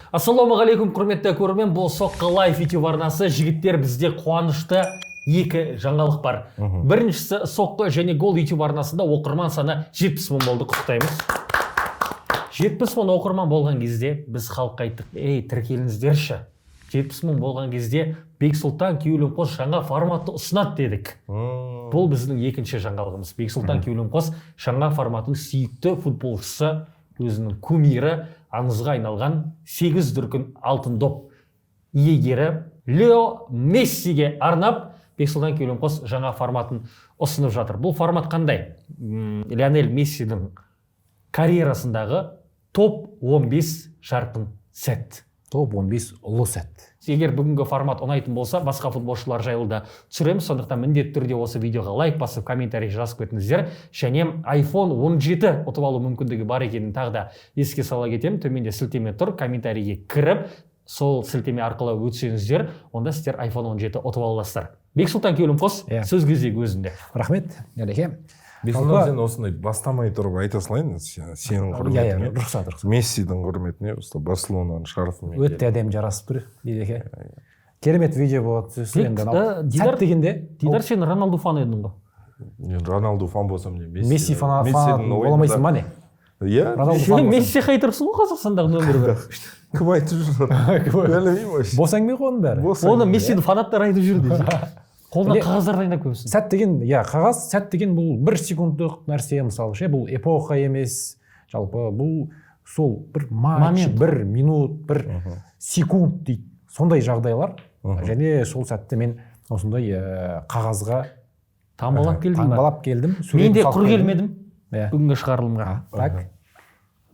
Ассалаумағалейкум, құрметті көрермен, бұл Соққы Лайф YouTube арнасы. Жігіттер, бізде қуанышты екі жаңалық бар. Біріншісі, Соққы және Гол YouTube арнасында оқырман саны 70 мың болды, құттықтаймыз. 70 мың оқырман болған кезде біз халыққа айттық, тіркеліңіздерші. 70 мың болған кезде Бексұлтан Кеулімқос жаңа форматты ұсынады дедік. Бұл біздің екінші жаңалығымыз. Бексұлтан Кеулімқос жаңа форматтың сүйікті футболшысы, өзінің кумирі, аңызға айналған 8 дүркін алтын доп иегері Лео Мессиге арнап Бексұлтан Кеулімқос жаңа форматын ұсынып жатыр. Бұл формат қандай? Лионель Мессидің карьерасындағы топ 15 жарқын сәт. Топ 15 ұлы сәт. Егер бүгінгі формат ұнайтын болса, басқа футболшылар жайлы да түсіреміз. Сондықтан міндетті түрде осы видеоға лайк басып, комментарий жазып кетіңіздер. Және iPhone 17 ұтып алу мүмкіндігі бар екенін тағы да еске сала кетемін. Төменде сілтеме тұр, комментарийге кіріп, сол сілтеме арқылы өтсеңіздер, онда сіздер iPhone 17 ұтып аласыздар. Бексұлтан Кеулімқос, сөз кезегі өзінде. Рахмет, Ялеке. Бексұлтан, сен осындай бастамай тұрып айта салайын, сенің құрметіне. Рұқсат. Мессидің құрметіне, Барселонаның шарфымен. Өтті әдем жарасып тұр, Ялеке. Керемет видео болады. Сәт дегенде, Дидар, сен Роналду фаны едің ғой? Мен Роналду фан болсам не, Месси фан боламайсың ба не? Иә? Месси қайтырсың ғой Қазақстандағы нөмір бір. Кім айтып жүр? Білмеймін вообще. Бос әңгіме ғой оның бәрі. Оны Мессидің фанаттары айтып жүр дейді. Қолына қағаздар дайындап көбісін. Сәт деген, қағаз, сәт деген бұл 1 секундтық нәрсе, мысалы, бұл эпоха емес, жалпы бұл сол бір матч, 1 минут, 1 секунд дейді. Сондай жағдайлар. Және сол сәтті мен осындай қағазға таңбалап келдім. Мен де құр келмедім бүгінгі шығарылымға. Так.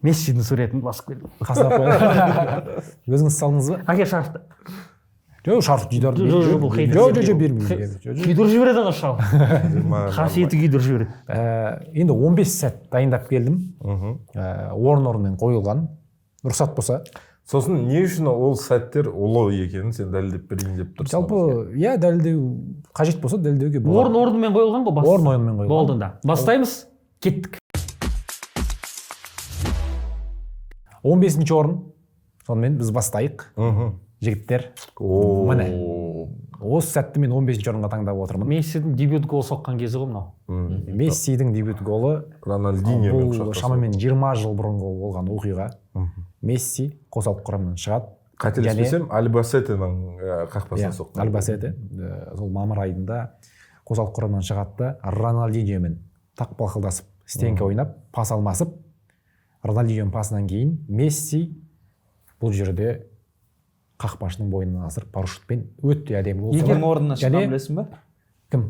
Мессидің суретін басып келдім. Қасап қойды. Өзіңіз салдыңыз ба? Әке шарфты. Жоқ, шарф Дидар. Жоқ, бермейді. Күйдір жібереді ана шал. Қасиеті күйдір жібереді. Енді 15 сәт дайындап келдім. Орын-орынмен қойылған. Рұқсат болса. Сосын не үшін ол сәттер ұлы екенін сен дәлелдеп берейін деп тұрсың? Жалпы, дәлелдеу қажет болса дәлелдеуге болады. Орын-орынмен қойылған ғой? Орын-орынмен қойылған. Болды да. Бастаймыз. Кеттік. 15-ші орын. Сонымен біз бастайық. Жігіттер. Міне. Осы сәтті мен 15-ші орынға таңдап отырмын. Мессидің дебют гол соққан кезі ғой мынау. Мессидің дебют голы бұл шамамен 20 жыл бұрынғы болған оқиға. Месси қосалқы құрамнан шығады. Қателеспесем, Альбасетенің қақпасына соқты. Альбасете сол мамыр айында қосалқы құрамнан шығады. Рональдиньомен тақпалқылдасып, стенка ойнап, пас алмасып, Рональдиньоның пасынан кейін Месси бұл жерде қақпашының бойынан асырып парашютпен өтті әдемі болды. Егер орнына шығып білесің ба? Кім?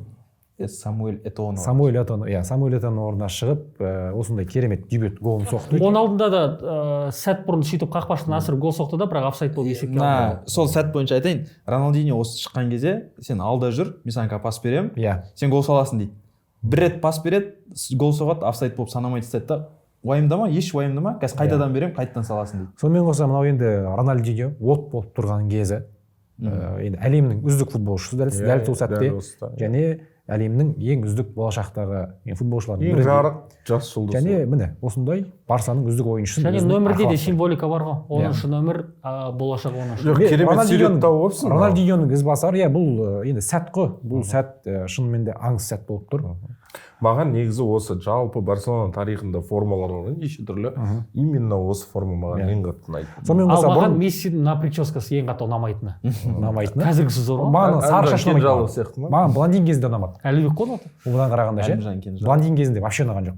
Самуэль Этоно. Самуэль Этоның орнына шығып, осындай керемет дебют голын соқты. Оның алдында да сәт бұрын сөйтіп қақпашынан асырып гол соқты да, бірақ офсайд болып есепке алынды. Сол сәт бойынша айтайын. Роналдиньо осы шыққан кезде сен алда жүр, мен саған пас беремін. Сен гол саласың дейді. Бір рет пас береді, гол соғады, офсайд болып санамайды сәт та. Уайымдама, еш уайымдама, қазір қайтадан берем, қайтадан саласын дейді. Сонымен қоса мынау енді Рональдиньо от болып тұрған кезі. Енді әлемнің үздік футболшысы дәл сол сәтте және әлемнің ең үздік болашақтағы футболшылардың бірі. Ең жарық жас жұлдызы. Және міне осындай Барсаның үздік ойыншысы. Және нөмірде де символика бар ғой. 10-шы нөмір, болашақ 10-шы. Жоқ, керемет сурет тауып алыпсың. Рональдиньоның ізбасары, бұл енді сәт қой. Бұл сәт шынымен де аңыз сәт болып тұр. Маған негізі осы жалпы Барселона тарихында формалар бар, неше түрлі. Именно осы форма маған ең қатты ұнайтын. Ал маған Мессидің мына прическасы ең қатты ұнамайтыны. Қазіргісі зор ғой. Маған сары шаш ұнамайды. Маған блондин кезінде ұнамады. Әлібек қой оны. Одан қарағанда ше. Блондин кезінде вообще ұнаған жоқ.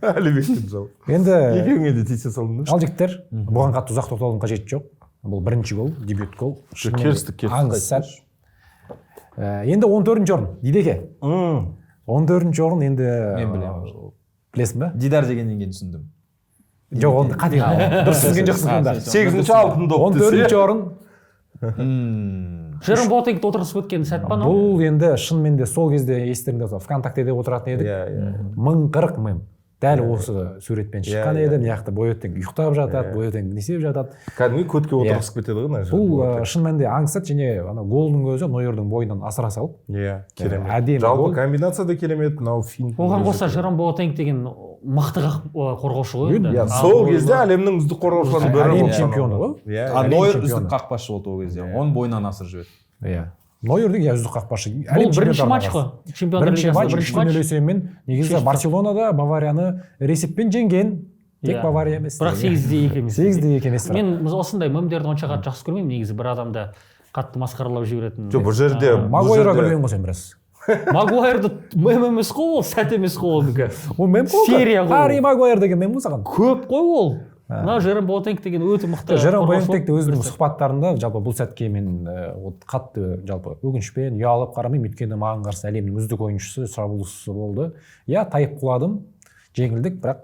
Әлібек Кенжал. Енді екеуіңе де тиісе салдың. Ал жігіттер, бұған қатты ұзақ тоқталудың қажеті жоқ. Бұл бірінші гол, дебют гол. Аңыз сәт. Енді 14-ші орын, Дидеке. 14-ші орын енді... Мен білемін. Білесің ба? Дидар дегеннен кейін түсіндім. Жоқ, оны қате дұрыс түсінген жоқсың онда. 8-ші алтын доп десе. 14-ші орын. Жерон Ботенгт отырысып өткен сәт па? Бұл енді шынымен де сол кезде естеріңде болса ВКонтактеде отыратын едік. 1040 мем. дәл осы суретпен шыққан еді. Мына жақта Бойотен ұйықтап жатады, Бойотен не істеп жатады. Кәдімгі көтке отырғызып кетеді ғой мына бұл шын мәнінде аңсат, және ана голдың өзі Нойердің бойынан асыра салып. Иә, керемет. Әдемі Жалпы гол. комбинация да керемет, мынау финт. Оған қоса Жером Боатенг деген мықты қорғаушы ғой енді. Иә, сол кезде әлемнің үздік қорғаушыларының бірі әлем болып чемпионы саналады. ғой. Иә, Нойер чемпионы. үздік қақпашы болды ол кезде. Оның бойынан асырып жіберді. Иә. Нойердің үздік қақпашы. Бұл бірінші матч қой. Чемпиондар лигасында бірінші матч. Есебімен негізі Барселонада Баварияны есеппен жеңген. Тек Бавария емес. Бірақ 8-2 емес. 8-2 емес. Мен осындай мемдерді онша қатты жақсы көрмеймін, негізі бір адамды қатты масқаралап жіберетін. Жоқ, бұл жерде Магуайрға көрген ғой сен біраз. Магуайрды мем емес қой ол, сәт емес қой оныкі. Ол мем қой. Серия ғой. Хари Магуайр деген мем ғой саған. Көп қой ол. Мына Жером Боатенг деген өте мықты. Жером Боатенг өзінің сұхбаттарында жалпы бұл сәтке мен қатты жалпы өкінішпен ұялып қарамаймын, өйткені маған қарсы әлемнің үздік ойыншысы, шабуылшысы болды. Иә, тайып құладым, жеңілдік, бірақ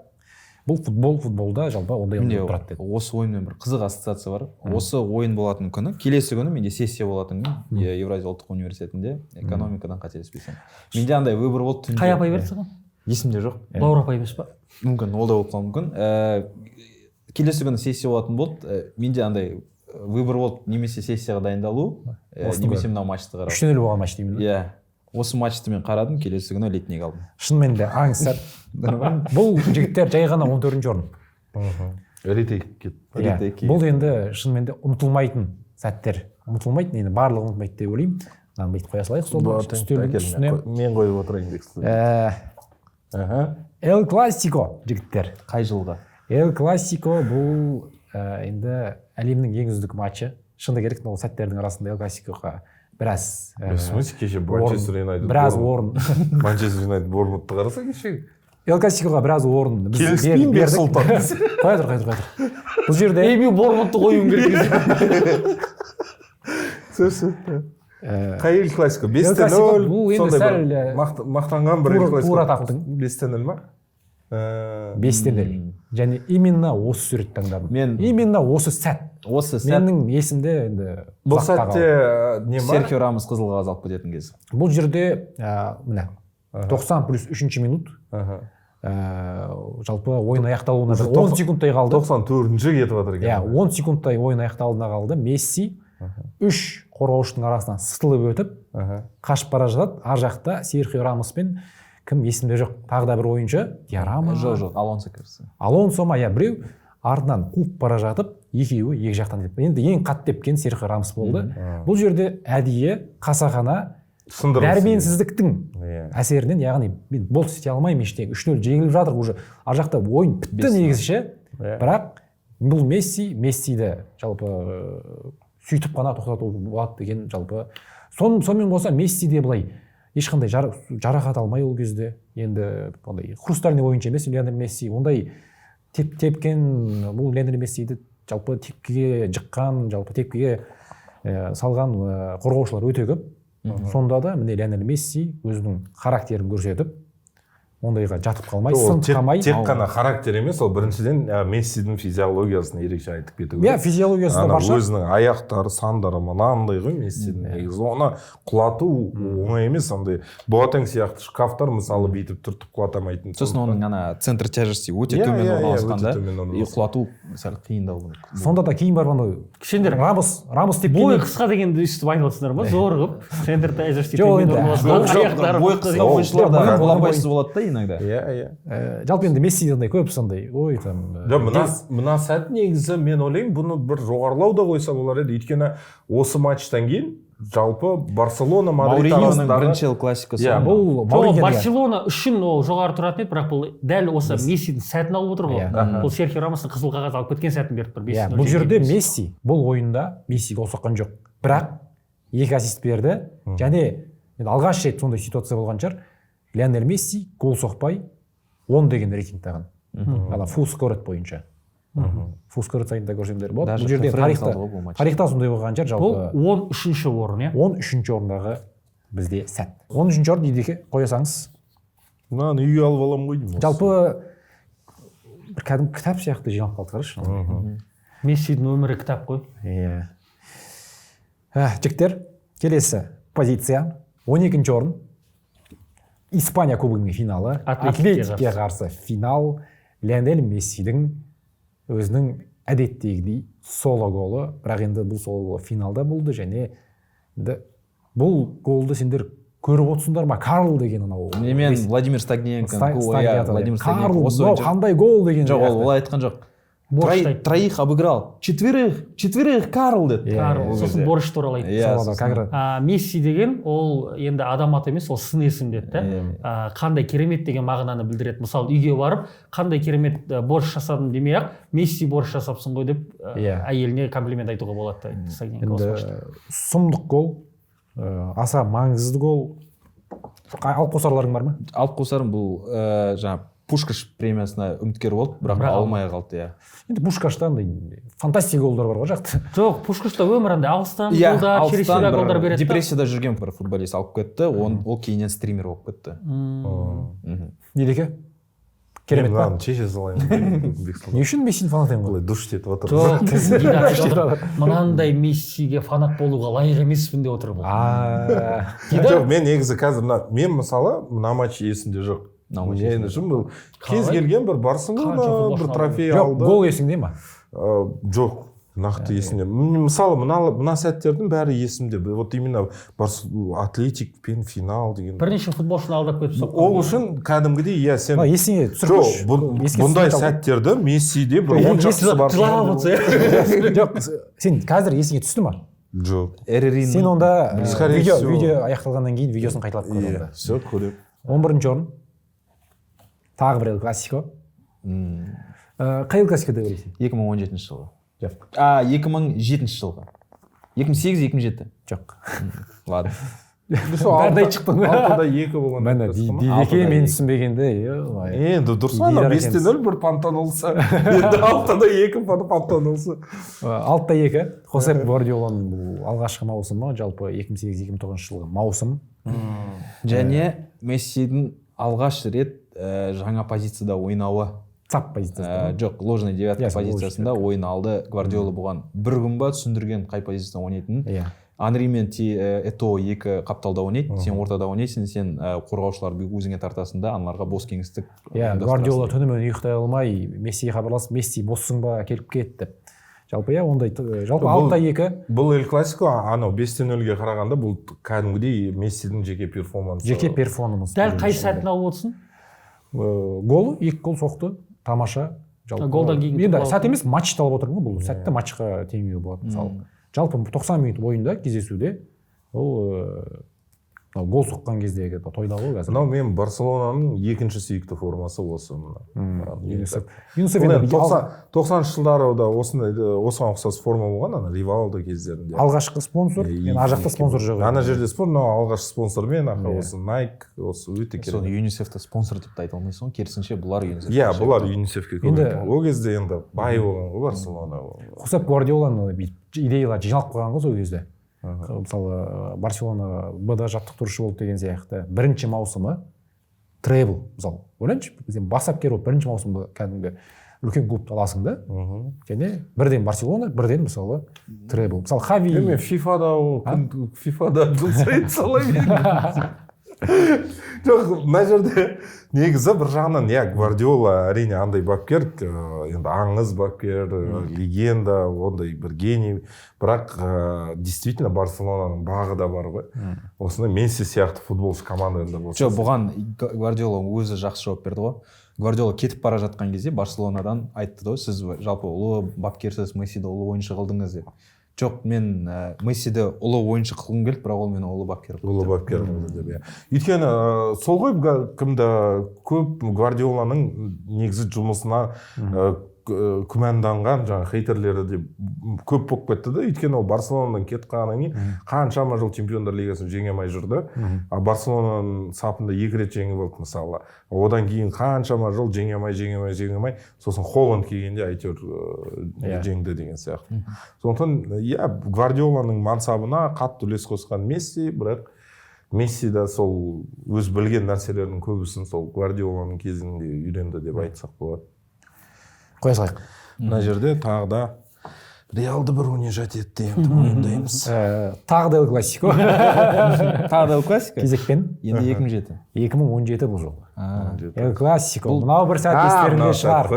бұл футболда жалпы ондай болып тұрады деді. Осы ойынмен бір қызық ассоциация бар. Осы ойын болатын күні, келесі күні менде сессия болатын күн, Евразия ұлттық университетінде экономикадан қателеспесем. Менде андай выбор болды түнде. Қай апай берді саған? Есімде жоқ. Бауыр апай емес па? Мүмкін, ол да болып қалуы мүмкін. Келесі күні сессия болатын болды. Менде андай выбор болды, немесе сессияға дайындалу, немесе мынау матчты қарау. 3-0 болған матч деймін. Иә. Осы матчты мен қарадым, келесі күні летний қалдым. Шынымен де аңсат. Бұл жігіттер жай ғана 14-ші орын. ретейк кетті. Бұл енді шынымен де ұмытылмайтын сәттер. Ұмытылмайтын, енді барлығы ұмытылмайды деп ойлаймын. Мынаны бүйтіп қоя салайық сол үстелдің үстіне. Мен қойып отырайын деп. Эл Классико жігіттер. Қай жылға? Эл Классико бұл енді әлемнің ең үздік матчы. Шыны керек, ол сәттердің арасында Эл Классикоға біраз кеше Манчестер Юнайтед біраз орын. Манчестер Юнайтед Бормутты қараса кеше. Эл Классикоға біраз орын. Келіспеймін бер сұлтан. Қоя тұр. Бұл жерде Эйби Бормутты қоюым керек. Қай Эл Классико? 5-0. Сондай мақтанған бір Эл Классико. Тура тақылдың. 5-0 ма? 5-0. Және именно осы сурет таңдадым. Именно осы сәт. Осы сәт. Менің есімде енді бұл сәтте не бар? Серхио Рамос қызыл қағаз алып кететін кез. Бұл жерде міне 90+3 минут. Жалпы ойын аяқталуына 10 секундтай қалды. 94-ші кетіп жатыр екен. Иә, 10 секундтай ойын аяқталуына қалды. Месси 3 қорғаушының арасынан сытылып өтіп, қашып бара жатады. Ар жақта Серхио Рамос пен кім есімде жоқ, тағы да бір ойыншы, Диарама. Жоқ, Алонсо кірісі. Алонсо ма, иә, біреу артынан қуып бара жатып, екеуі екі жақтан деп. Енді ең қатты тепкен Серхио Рамос болды. Бұл жерде әдейі қасақана дәрменсіздіктің әсерінен, яғни мен бол істей алмаймын ештеңе, 3-0 жеңіліп жатыр уже. Ар жақта ойын бітті негізі, бірақ бұл Мессиді жалпы сөйтіп қана тоқтату болады деген жалпы. Сонымен болса Месси де былай ешқандай жарақат алмай ол кезде, енді ондай хрустальный ойыншы емес Лионель Месси, ондай тепкен бұл Лионель Мессиді жалпы тепкіге жыққан, жалпы тепкіге салған қорғаушылар өте көп. Сонда да міне Лионель Месси өзінің характерін көрсетіп, ондайға жатып қалмай, сынтамай. Тек қана характер емес, ол біріншіден Мессидің физиологиясын ерекше айтып кету керек. Иә, физиологиясы да барша. Өзінің аяқтары, сандары мынандай ғой Мессидің негізі. Оны құлату оңай емес, ондай Боатенг сияқты шкафтар мысалы бүйтіп түртіп құлатамайтын. Сосын оның ана центр тяжести өте төмен орналасқанда, құлату сәл қиындау болады. Сонда да кейін барған ой. Кішендер Рамос деп бойы қысқа дегенді өйстіп айтып отырсыңдар ма? Зор қылып, центр тяжести төмен орналасқан. Бойы қысқа ойыншыларда қолабайсыз болады да иногда. Иә. Жалпы енді Мессиден көп сондай ой там. Мына сәт негізі мен ойлаймын, бұны бір жоғарылау да қойса болар еді. Өйткені осы матчтан кейін жалпы Барселона Мадрид арасындағы бірінші Эл Классикосы. Бұл Барселона үшін ол жоғары тұратын еді, бірақ бұл дәл осы Мессидің сәтін алып отыр ғой. Бұл Серхио Рамостың қызыл қағаз алып кеткен сәтін беріп тұр. Бұл жерде Месси бұл ойында Месси гол соққан жоқ. Бірақ 2 ассист берді. Және алғаш рет сондай ситуация болған шығар. Лионель Месси гол соқпай 10 деген рейтингтаған. Ана фул скорет бойынша. Фул скорет сайында көрсеңдер болады. Бұл жерде тарихта сондай болған жер жалпы. Бұл 13-ші орын, иә? 13-ші орындағы бізде сәт. 13-ші орын Идеке қоясаңыз. Мынаны үйге алып аламын ғой деймін. Жалпы бір кәдімгі кітап сияқты жиналып қалды қарашы. Мессидің өмірі кітап қой. Иә. Жігіттер, келесі позиция 12-ші орын. Испания кубогының финалы, Атлетикке қарсы финал, Лионель Мессидің өзінің әдеттегідей соло голы, бірақ енді бұл соло голы финалда болды, және бұл голды сендер көріп отырсыңдар ма? Карл деген анау. Мен Владимир Стагниенко. Карл, қандай гол деген. Жоқ, ол айтқан жоқ. Троих обыграл. Четверых Карл деді. Сосын борыш туралы айтты. Месси деген ол енді адам аты емес, ол сын есім деді. Қандай керемет деген мағынаны білдіреді. Мысалы, үйге барып, қандай керемет борыш жасадым демей-ақ, Месси борыш жасапсың ғой деп әйеліне комплимент айтуға болады. Сұмдық гол, аса маңызды гол. Алып қосарларың бар ма? Алып қосарым бұл жаңа Пушкаш премиясына үміткер болды, бірақ алмай қалды, иә. Енді Пушкашта андай фантастика голдар бар ғой жақты. Жоқ, Пушкашта өмірінде алыстан голдар, чересіре голдар береді. Депрессияда жүрген бір футболист алып кетті, ол кейіннен стример болып кетті. Недеке? Керемет па? Чеше салайын. Не үшін Мессидің фанат ең ғой? Душ етіп отыр. Жоқ, мынандай Мессиге фанат болуға лайық емеспін деп отыр бұл. Жоқ, мен негізі қазір, мен мысалы, мына матч есімде жоқ. Мен үшін бұл кез келген бір Барселона бір трофей алды. Жоқ, гол есіңде ма? Жоқ, нақты есімде. Мысалы, мына сәттердің бәрі есімде. Вот именно Атлетик пен финал деген. Бірнеше футболшыны алдап кетіп. Ол үшін кәдімгідей, иә, сен... Есіңе түсіргіш. Жоқ, бұндай сәттерді Мессиде бір 10 жақсы бар. Жоқ, сен қазір есіңе түсті ма? Жоқ. Сен онда видео аяқталғаннан кейін видеосын қайталап көрді. Все, көрем. 11-ші орын. Тағы бір ел классико. Қай ел классикода көресің? 2017 жылғы. Жоқ. 2007 жылғы. 2008-2007. Жоқ. Ладно. Бәрдай шықтың. 6-да 2 болған. Мәні, Дидеке мен түсінбегенде. Енді дұрыс ана 5-0 бір пантан олса. Енді 6-да 2 пантан олса. 6-да 2. Хосеп Гвардиоланың бұл алғашқы маусымы, жалпы 2008-2009 жылғы маусым. Және Мессидің алғаш рет жаңа позицияда ойнауы. Цап позициясында. Жоқ, ложный девятка позициясында ойын алды. Гвардиола бұған бір күн ба түсіндірген қай позицияда ойнайтынын. Анри мен Ето екі қапталда ойнайды, сен ортада ойнайсың, сен қорғаушыларды өзіңе тартасың да, аналарға бос кеңістік. Гвардиола түнімен ұйықтай алмай, Мессиге хабарласып, Месси боссың ба, келіп кет деп. Жалпы ондай, жалпы 6-2. Бұл ел классико, анау 5-0-ге қарағанда бұл кәдімгідей Мессидің жеке перформансы. Жеке перформанс. Дәл қай сәтін алып отырсың? Голы, 2 гол соқты, тамаша. Голдан кейін. Енді сәт емес, матчты алып отырмын, бұл сәтті матчқа теңеуі болады, мысалы. Жалпы 90 минут бойында кездесуде ол гол соққан кездегі тойда ғой қазір. Мынау мен Барселонаның екінші сүйікті формасы осы. Юнусеф 90 жылдары да осыған ұқсас форма болған, ана Ривалдо кездерінде. Алғашқы спонсор, мен ар жақта спонсор жоқ. Ана жерде алғашқы спонсор мен, осы Nike, осы өте керек. Соны Юнусефті спонсор деп айта алмайсың, керісінше бұлар Юнусеф. Иә, бұлар Юнусефке көмек. Ол кезде енді бай болған ғой Барселона. Хосеп Гвардиоланы идеялар жиналып қойған ғой сол кезде. Мысалы, Барселона Б-да жаттықтырушы болды деген сияқты. Бірінші маусымы трейбл, мысалы. Ойланшы, сен басапкер болып бірінші маусымда кәдімгі үлкен клубты аласың да. Және бірден Барселона, бірден мысалы трейбл. Мысалы, Хави... Мен FIFA-да жыл сайын салай. Жоқ, мына жерде негізі бір жағынан, Гвардиола әрине андай бапкер, енді аңыз бапкер, легенда, ондай бір гений, бірақ действительно Барселонаның бағы да бар ғой. Осында Месси сияқты футболшы командаларында болса. Жоқ, бұған Гвардиола өзі жақсы жауап берді ғой. Гвардиола кетіп бара жатқан кезде Барселонадан айтты ғой, сіз жалпы ұлы бапкерсіз, Мессиді ұлы ойыншы қылдыңыз деп. Жоқ, мен Мессиді ұлы ойыншы қылғым келді, бірақ ол мені ұлы бапкер қылды. Ұлы бапкер қылды деп. Өйткені сол ғой кімді көп Гвардиоланың негізі жұмысына күмәнданған жаңа хейтерлері де көп болып кетті да. Өйткені ол Барселонадан кетқаннан кейін қаншама жыл Чемпиондар лигасын жеңе алмай жүрді. Барселонаның сапында 2 рет жеңіп алды мысалы. Одан кейін қаншама жыл жеңе алмай, сосын Холланд келгенде әйтеуір жеңді деген сияқты. Сондықтан Гвардиоланың мансабына қатты үлес қосқан Месси, бірақ Месси да сол өз білген нәрселердің көбісін сол Гвардиоланың кезінде үйренді деп айтсақ болады. Қоя салайық. Мына жерде тағы да Реалды бір унижать етті енді мойындаймыз. Тағы да классико. Тағы да классика? Кезекпен. Енді 2007. 2017 бұл жолы. Классико. Мынау бір сәт естеріңде шығар.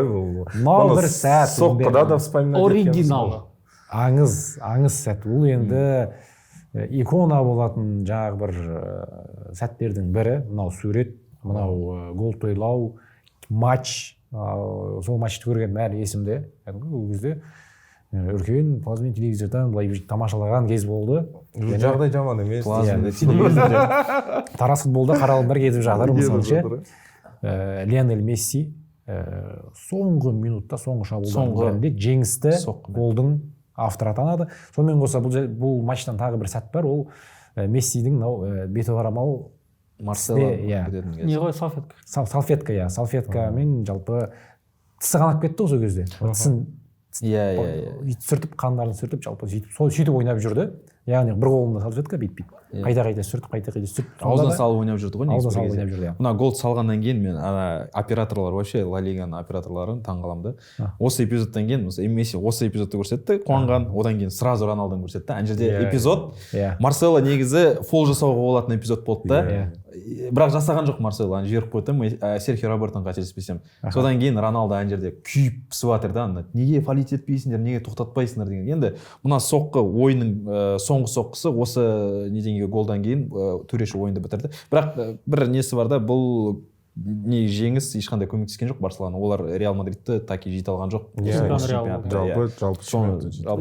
Мынау бір сәт. Соққыда да вспоминать оригинал. Аңыз сәт. Бұл енді икона болатын жаңағы бір сәттердің бірі. Мынау сурет, мынау гол тойлау, матч. Сол матчты көрген бәрі есімде. Ол кезде үлкен плазмен телевизордан былай тамашалаған кез болды. Жағдай жаман емес. Тарас футболда қаралымдар кетіп жатыр. Мысалы ше Лионель Месси соңғы минутта, соңғы шабуылдардың бірінде жеңісті голдың авторы атанады. Сонымен қоса бұл матчтан тағы бір сәт бар. Ол Мессидің беті қарамал Марсело не ғой, салфетка. Салфетка мен жалпы тісі қанап кетті сол кезде. Тісін сүртіп, қандарын сүртіп, жалпы сөйтіп ойнап жүрді. Яғни бір қолында салфетка бүйтіп қайта сүртіп. Аузына салып ойнап жүрді ғой. Аузына салып ойнап жүрді. Мына гол салғаннан кейін мен операторлар вообще Ла Лиганың операторларын таңғаламын да. Осы эпизодтан кейін Месси осы эпизодты көрсетті, қуанған. Одан кейін сразу Роналдоны көрсетті. Ана жерде эпизод Марсело негізі фол жасауға болатын эпизод болды да. Бірақ жасаған жоқ Марсело, аны жіберіп қойды. Серхио Робертоны қателеспесем. Содан кейін Роналдо ана жерде күйіп пісіп жатыр да. Неге фалит етпейсіңдер, неге тоқтатпайсыңдар деген. Енді мына соққы ойынның соңғы соққысы осы неден голдан кейін төреші ойынды бітірді. Бірақ бір несі бар да, бұл не жеңіс ешқандай көмектескен жоқ Барселона. Олар Реал Мадридті таки жете алған жоқ.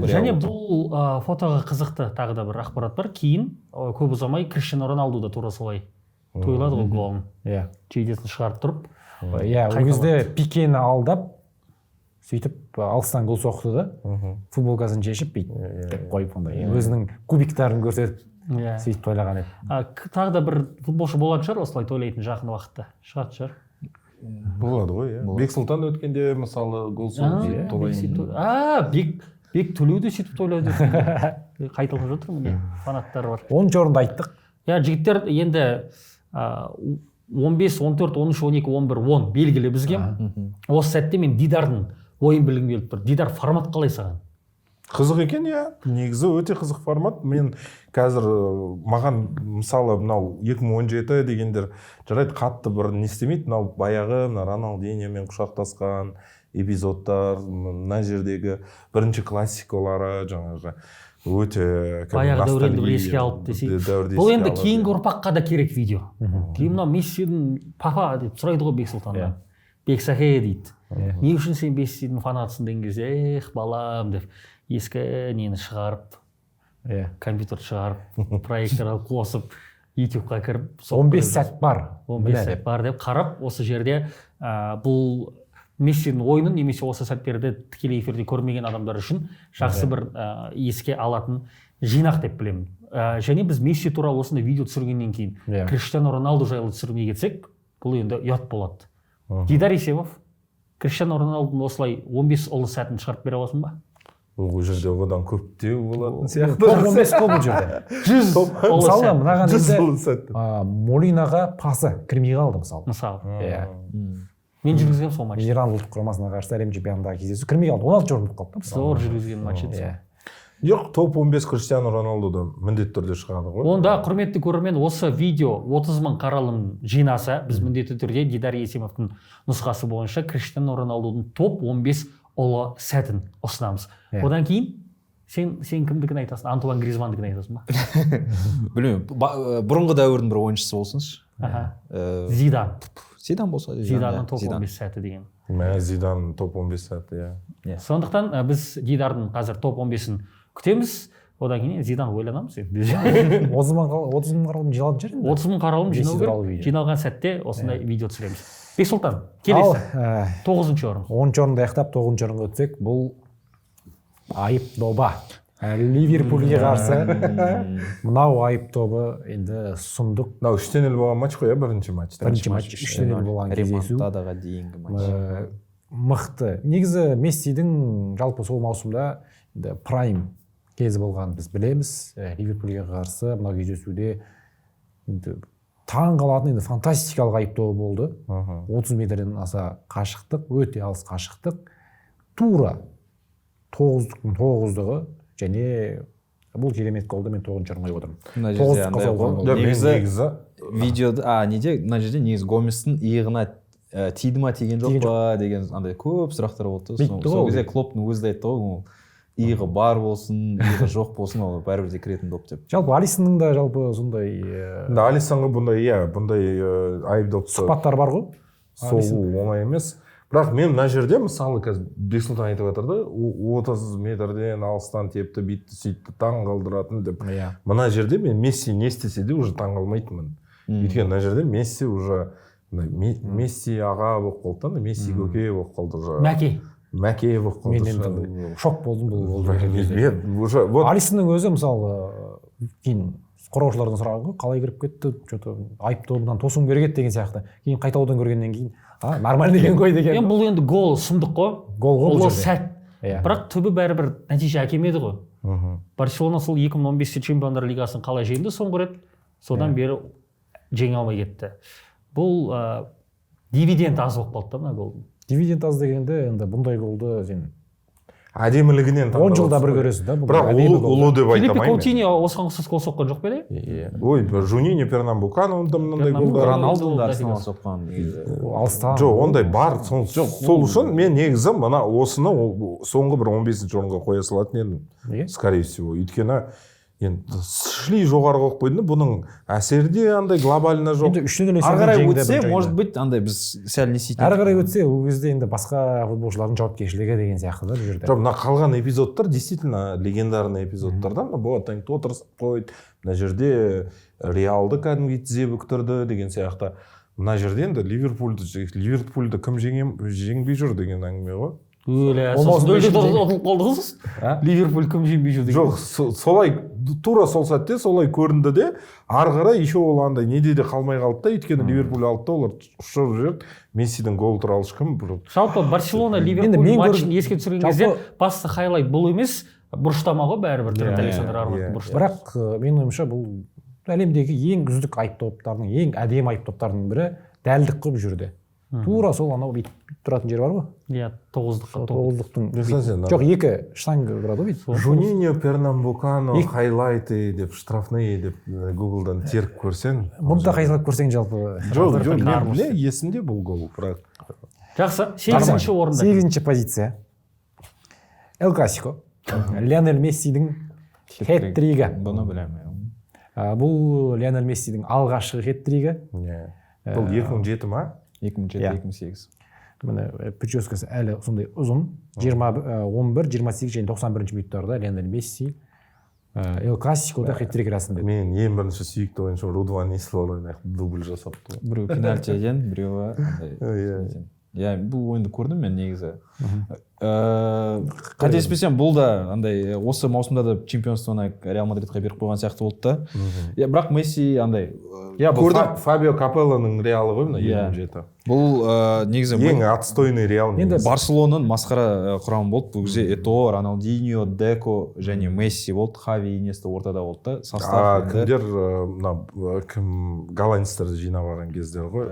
Және бұл фотоға қызықты тағы да бір ақпарат бар. Кейін көп ұзамай Криштиану Роналду да тура солай тойлады ғой голын. Жейдесін шығарып тұрып. Ол кезде Пикені алдап, сөйтіп алыстан гол соқты да, футболкасын шешіп бүйтіп қойып ондай. Өзінің кубиктарын көрсетіп сөйтіп тойлаған еді. Тағы да бір футболшы болатын шығар, осылай тойлайтын жақын уақытта. Шығатын шығар. Болады ғой, Бексұлтан өткенде мысалы гол соғып тойлайды. Бек Төлеуде сөйтіп тойлайды. Қайталап жатырмын, фанаттар бар. 10 орынды айттық. Жігіттер енді 15, 14, 13, 12, 11, 10 белгілі бізге. Осы сәтте мен Дидардың ойын білгім келіп тұр. Дидар формат қалай саған? Қызық екен, негізі өте қызық формат. Мен қазір маған мысалы мынау 2017 дегендер жарайды, қатты бір не істемейді. Мынау баяғы Роналдиньомен құшақтасқан эпизодтар, мына жердегі бірінші классикалары жаңағы өте баяғы дәуренді бір еске алып десей. Бұл енді кейінгі ұрпаққа да керек видео. Кейін мынау Мессидің папа деп сұрайды ғой Бексұлтаннан. Бексахе дейді. Не үшін сен Мессидің фанатысың деген кезде, балам деп ескі нені шығарып, компьютер шығарып, проектор алып қосып, YouTube-ға кіріп, 15 сәт бар. 15 сәт бар деп қарап, осы жерде бұл Мессидің ойынын немесе осы сәттерді тікелей эфирде көрмеген адамдар үшін жақсы бір еске алатын жинақ деп білемін. Және біз Месси туралы осындай видео түсіргеннен кейін Криштиану Роналду жайлы түсірмей кетсек, бұл енді ұят болады. Дидар Исемов, Криштиану Роналдудың осылай 15 ұлы сәтін шығарып бере аласың ба? Ол жерде одан көптеу болатын сияқты. 15 қол бұл жерде. 100 мысалы мынаған енді Молинаға пасы кірмей қалды мысалы. Мен жүргізген сол матч. Иран ұлттық құрамасына қарсы әлем чемпионатындағы кездесу кірмей қалды. 16 орын болып қалды. Зор жүргізген матч еді. Жоқ, топ 15 Криштиану Роналдуды міндетті түрде шығады ғой. Онда құрметті көрермен, осы видео 30 000 қаралым жинаса, біз міндетті түрде Дидар Есемовтың нұсқасы бойынша Криштиану Роналдудың топ 15 ұлы сәтін ұсынамыз. Одан кейін сен кімдікін айтасың? Антуан Гризмандікін айтасың ба? Білмеймін. Бұрынғы дәуірдің бір ойыншысы болсыншы. Зидан болса. Зиданның топ 15 сәті деген. Зидан топ 15 сәті, Сондықтан біз Дидардың қазір топ 15-ін күтеміз. Одан кейін Зидан ойланамыз. 30 мың қаралым жиналып жүр. 30 000 қаралым жиналған сәтте осындай видео түсіреміз. Бексұлтан, келесі. 9-шы орын. 10-шы орынды аяқтап 9-шы орынға өтсек, бұл айып доба. Ливерпульге қарсы мынау айып добы енді сұмдық. Мынау 3-0 болған матч қой, бірінші матч. Бірінші матч 3-0 болған кездесу. Ремонтадаға дейінгі матч. Мықты. Негізі Мессидің жалпы сол маусымда прайм кезі болғанын біз білеміз. Ливерпульге қарсы мынау кездесуде таң қалатын енді фантастикалық айып добы болды. 30 метрден аса қашықтық, өте алыс қашықтық. Тура тоғыздығы және бұл керемет голды мен 9-шы орынға қойып отырмын. Мына жерде андай ғой. негізі Видеода неде мына жерде негізі Гоместің иығына тиді ма тиген жоқ па деген андай көп сұрақтар болды. Сол кезде Клоптың өзі де айтты ғой, ол иығы бар болсын, иығы жоқ болсын, ол бәрібір де кіретін доп деп. Жалпы Алисонның да жалпы сондай Алисонға бұндай айыпдопты сұхбаттар бар ғой. Сол оңай емес. Бірақ мен мына жерде мысалы қазір Бексұлтан айтып жатыр да, 30 метрден алыстан тепті, бүйтті, сөйтті, таң қалдыратын деп. Мына жерде мен Месси не істесе де уже таң қалмайтынмын. Өйткені мына жерде Месси уже Месси аға болып қалды да, Месси көке болып қалды уже. Мәке болып қалды. Мен енді шок болдым бұл голды. Алисонның өзі мысалы кейін қорғаушылардан сұраған ғой, қалай кіріп кетті, что-то айып добынан тосуым керек еді деген сияқты. Кейін қайта одан көргеннен кейін нормально деген ғой деген. Бұл енді гол сұмдық қой. Гол сәт. Бірақ түбі бәрібір нәтиже әкелмеді ғой. Барселона сол 2015-те Чемпиондар Лигасын қалай жеңді соңғы рет, содан бері жеңе алмай кетті. Бұл дивиденд аз болып қалды да мына голдың. Дивиденд аз дегенде енді бұндай голды сен әдемілігінен 10 жылда бір көресің да. Бірақ ұлы деп айтамаймын. Филиппе Каутиньо осыған ұқсас гол соққан жоқ па еді? Ой, Жуниньо, Пернамбукано мынандай голдар. Роналду да Арсенал соққан. Алыстан. Жоқ, ондай бар. Сол үшін мен негізі мына осыны соңғы бір 15-ші орынға қоя салатын едім. Скорее всего. Өйткені енді шли жоғарғы қойып қойды, бұның әсері де андай глобально жоқ. Енді үштен өлесі ары қарай өтсе, может быть, андай біз сәл не істейтін. Ары қарай өтсе, ол кезде енді басқа футболшылардың жауапкершілігі деген сияқты да бұл жерде. Жоқ, мына қалған эпизодтар действительно легендарный эпизодтардан, Боатeng отырсып қойды, мына жерде Реалды кәдімгі тізе бүктірді деген сияқты. Мына жерде енді Ливерпульді кім жеңбей жүр деген әңгіме ғой. Ұтылып қалдыңыз? Ливерпуль кім жеңбей жүр деген. Жоқ, солай тура сол сәтте солай көрінді де, ары қарай еще ол андай неде де қалмай қалды да, өйткені Ливерпуль алды да, олар ұшып жүреді. Мессидің гол туралы ешкім бір. Жалпы Барселона Ливерпуль матчын еске түсірген кезде басты хайлайт бұл емес, бұрыштама ғой бәрібір Трент Александр-Арнольдтың бұрыштамасы. Бірақ менің ойымша бұл әлемдегі ең үздік айып топтардың, ең әдемі айып топтардың бірі дәлдік қылып жүрді. Тура сол анау бүйтіп тұратын жер бар ғой? Иә, тоғыздықтың. Жоқ, екі штанга тұрады ғой бүйтіп. Жуниньо, Пернамбукано, хайлайты деп, штрафные деп Google-дан теріп көрсең. Мұнда қайталап көрсең жалпы. Жоқ, мен есімде бұл гол. Жақсы, 8-ші орында. 8-ші позиция. Эл Классико. Лионель Мессидің хет-тригі. Бұны білемін. Бұл Лионель Мессидің алғашқы хет-тригі. Бұл 2007 ма? 2007-2008. Міне прическасы әлі сондай ұзын. 11, 28 және 91 минуттарда Лионель Месси Эл Классикода хет-трик рәсімдеді. Мен ең бірінші сүйікті ойыншым Рудван Нислорой дубль жасапты. Біреу пенальтиден, біреуі. Иә, бұл ойынды көрдім мен негізі. Қателеспесем, бұл да андай осы маусымда да чемпионствоны Реал Мадридқа беріп қойған сияқты болды да. Бірақ Месси андай көрдім. Фабио Капеллоның Реалы ғой мына 27. Бұл негізі ең отстойный Реал. Енді Барселонаның масқара құрамы болды. Бұл кезде Этоо, Роналдиньо, Деко және Месси болды. Хави, Иньеста ортада болды да. Кімдер кім голландецтерді жинап алған кездер ғой.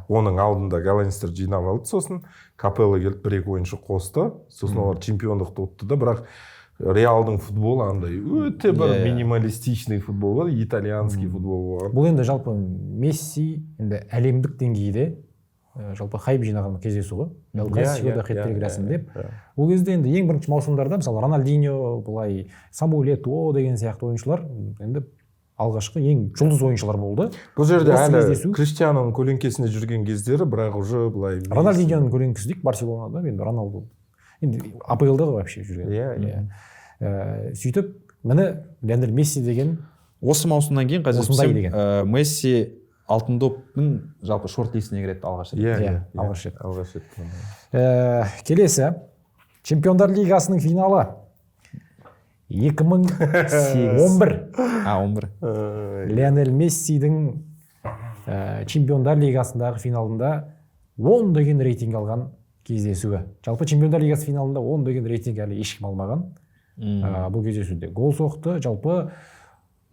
Оның алдында голландецтерді жинап алды, сосын Капелло келіп бір-екі ойыншы қосты, сосын олар чемпиондықты ұтты да, бірақ Реалдың футболы андай өте бір минималистичный футбол бар, итальянский футбол бар. Бұл енді жалпы Месси енді әлемдік деңгейде жалпы хайп жинаған кездесу ғой. Эл Классикода хет-трик рәсімдеп. Ол кезде енді ең бірінші маусымдарда мысалы Роналдиньо, былай Самуэль Этоо деген сияқты ойыншылар енді алғашқы ең жұлдыз ойыншылар болды. Бұл жерде әлі Криштианоның көлеңкесінде жүрген кездері, бірақ уже былай Роналдиньоның көлеңкесі дейік Барселонада, енді Роналду енді АПЛ-да вообще жүрген. Сөйтіп, міне Лионель Месси деген осы маусымнан кейін қазір Месси алтын доптың жалпы шорт-листіне кіреді алғаш рет. Алғаш рет. Келесі Чемпиондар Лигасының финалы 2011. 11. Лионель Мессидің Чемпиондар Лигасындағы финалында 10 деген рейтинг алған кездесуі. Жалпы Чемпиондар Лигасы финалында 10 деген рейтинг әлі ешкім алмаған. Бұл кездесуде гол соқты. Жалпы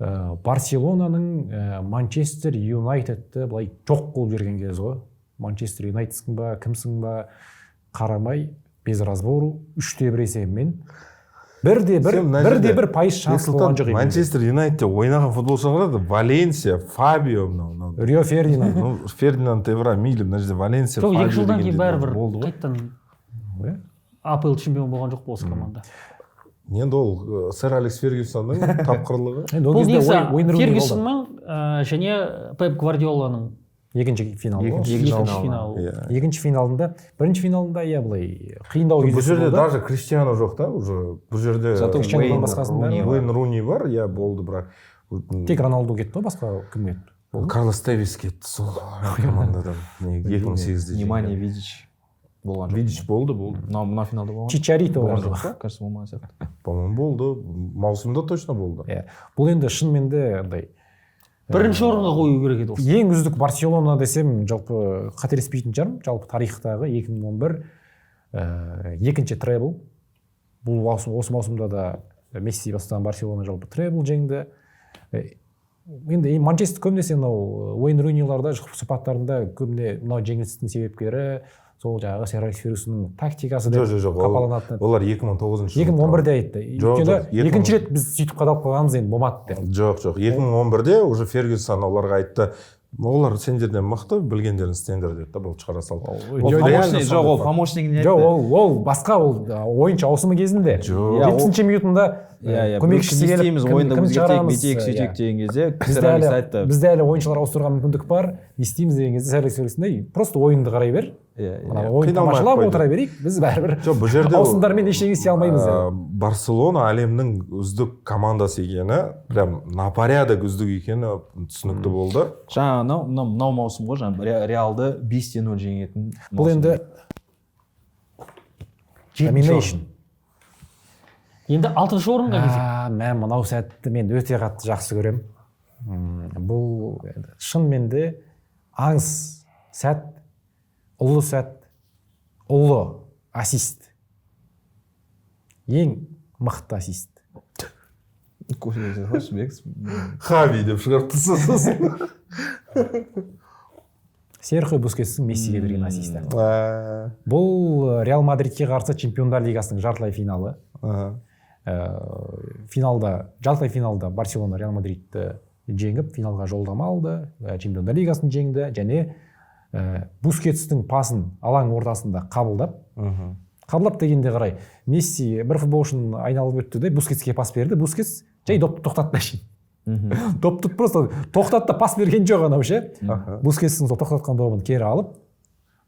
Барселонаның Манчестер Юнайтедті былай жоқ қылып жүрген кез ғой. Манчестер Юнайтедсің ба, кімсің ба қарамай без разбору 3-1 есебімен бірде бір пайыз шанс болған жоқ. Манчестер Юнайтедте ойнаған футболшылар қарады, Валенсия, Фабио, мынау Рио Фердинанд, Фердинанд Эвра, Милли, мына жерде Валенсия, жоқ, Фабио 2 жылдан кейін дегендер бәрібір болды ғой. қайтадан АПЛ чемпион болған жоқ осы команда. Енді ол сэр Алекс Фергюсонның тапқырлығы. Бұл негізі Фергюсонның және Пеп Гвардиоланың екінші финал. Екінші финалында, бірінші финалында былай қиындау Бұл жерде даже Криштиану жоқ та, уже бұл жерде Уэйн Руни бар, болды, бірақ тек Роналду кетті, басқа кім кетті? Карлос Тевис кетті сол командадан 2008-де. Немания Видич болған жоқ. Видич болды. Мына финалда болған. Чичарито болған жоқ. Кажется, болмаған сияқты. По-моему, болды. Маусымда точно болды. Бұл енді шынымен де андай бірінші орынға қою керек еді осы. Ең үздік Барселона десем, жалпы қателеспейтін шығармын, жалпы тарихтағы 2011 екінші требл. Бұл осы маусымда да Месси бастаған Барселона жалпы требл жеңді. Енді Манчестер көбінесе Уэйн Руниларда сұхбаттарында көбіне мынау жеңілістің себепкері сол жаңағы сэр Алекс Фергюсонның тактикасы деп қапаланатын. Олар 2009 жылы 2011-де айтты. Өйткені екінші рет біз сөйтіп қадалып қалғанбыз, енді болмады деп. Жоқ, 2011-де уже Фергюсон оларға айтты, олар сендерден мықты, білгендерін істеңдер деді, бұл шығара салды. Жоқ, ол помощнигіне айтты. Жоқ, ол басқа, ол ойыншы ауысымы кезінде 70-ші минутында көмекшісі келіп кім шығарамыз деген кезде сэр Алекс айтты. Бізде әлі ойыншылар ауыстыруға мүмкіндік бар, не істейміз деген кезде сэр Алекс Фергюсон просто ойынды қарай бер. Ойын тамашалап отыра берейік, біз бәрібір ауысымдармен ештеңе істей алмаймыз. Барселона әлемнің үздік командасы екені, прям на порядок үздік екені түсінікті болды. Жаңа мынау маусым ғой, жаңа Реалды 5-0 жеңетін. Бұл енді доминейшн. Енді 6-шы орынға кезек. Мен мынау сәтті мен өте қатты жақсы көрем. Бұл шынымен де аңыз сәт, ұлы сәт, ұлы ассист. Ең мықты ассист. Хави деп шығарып тұрсыз. Серхио Бускетстің Мессиге берген ассисті. Бұл Реал Мадридке қарсы Чемпиондар Лигасының жартылай финалы. Жартылай финалда Барселона Реал Мадридті жеңіп, финалға жолдама алды, Чемпиондар Лигасын жеңді, және Бускетстің пасын алаң ортасында қабылдап дегенде қарай, Месси бір футболшыны айналып өтті де, Бускетске пас берді, Бускетс жай допты тоқтатты әшейін. Допты просто тоқтатты, пас берген жоқ анау ше. Бускетстің тоқтатқан добын кері алып,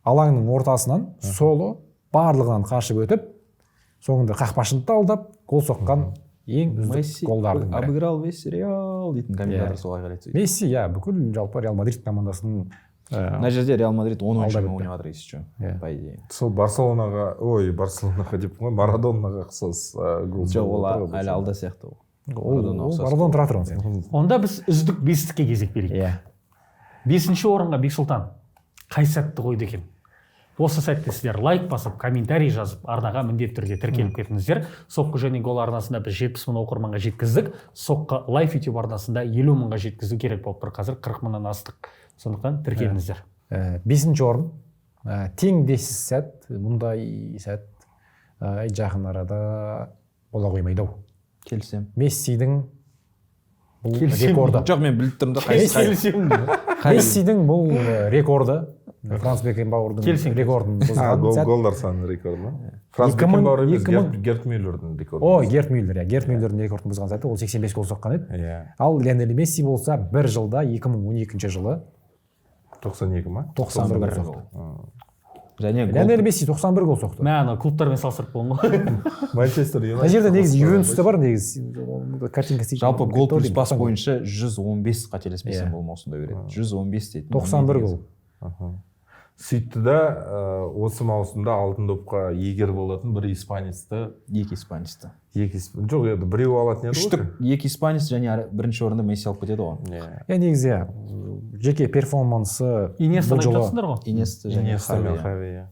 алаңның ортасынан соло барлығынан қашып өтіп, соңында қақпашыны алдап, гол соққан ең үздік голдардың бірі. Обыграл весь Реал дейтін комментатор солай қарайды. Месси, бүкіл жалпы Реал Мадрид командасының мына жерде Реал Мадрид 10 ойыншымен ойнап жатыр еще, по идее. Сол Барселонаға деп қой, Марадонаға қысыз гол. Жоқ, ол әлі алда сияқты. Марадон тұра тұрған. Онда біз үздік 5-ке кезек берейік. 5-ші орынға Бексұлтан қай сәтті қойды екен? Осы сәтте сіздер лайк басып, комментарий жазып, арнаға міндетті түрде тіркеліп кетіңіздер. Соққы және гол арнасында біз 70 мың оқырманға жеткіздік. Соққы лайф YouTube арнасында 50 мыңға жеткізу керек болып тұр. Қазір 40 мыңнан астық. Сондықтан тіркеліңіздер. 5-ші орын. Теңдессіз сәт, мұндай сәт жақын арада бола қоймайды. Келсем. Мессидің бұл рекорды. Жоқ, мен біліп тұрмын да. Мессидің бұл рекорды. Франс Бекенбауырдың рекордын бұзған сәт. Голдар саны рекорды ма? Франс Бекенбауыр емес, Герт Мюллердің рекорды. Герт Мюллер, Герт Мюллердің рекордын бұзған сәті, ол 85 гол соққан еді. Ал Лионель Месси болса, бір жылда 2012 жылы 92 ма? 91 гол соқты. Лионель Месси 91 гол соқты. Мәні клубтармен салыстырып болың ғой. Манчестер Юнайтед. Мына жерде негізі Ювентусте бар, негізі картинка істейді. Жалпы гол плюс пас бойынша 115 қателеспесем бұл маусымда береді. 115 дейді. 91 гол. Сөйтті да, осы маусымда алтын допқа егер болатын бір испанецті. Екі испанецті. Жоқ, еді, біреу алатын еді ғой. Екі испанец және бірінші орында Месси алып кетеді ғой. Негізі, жеке перформансы Инесті айтасыңдар ғой. Инесті және Хави.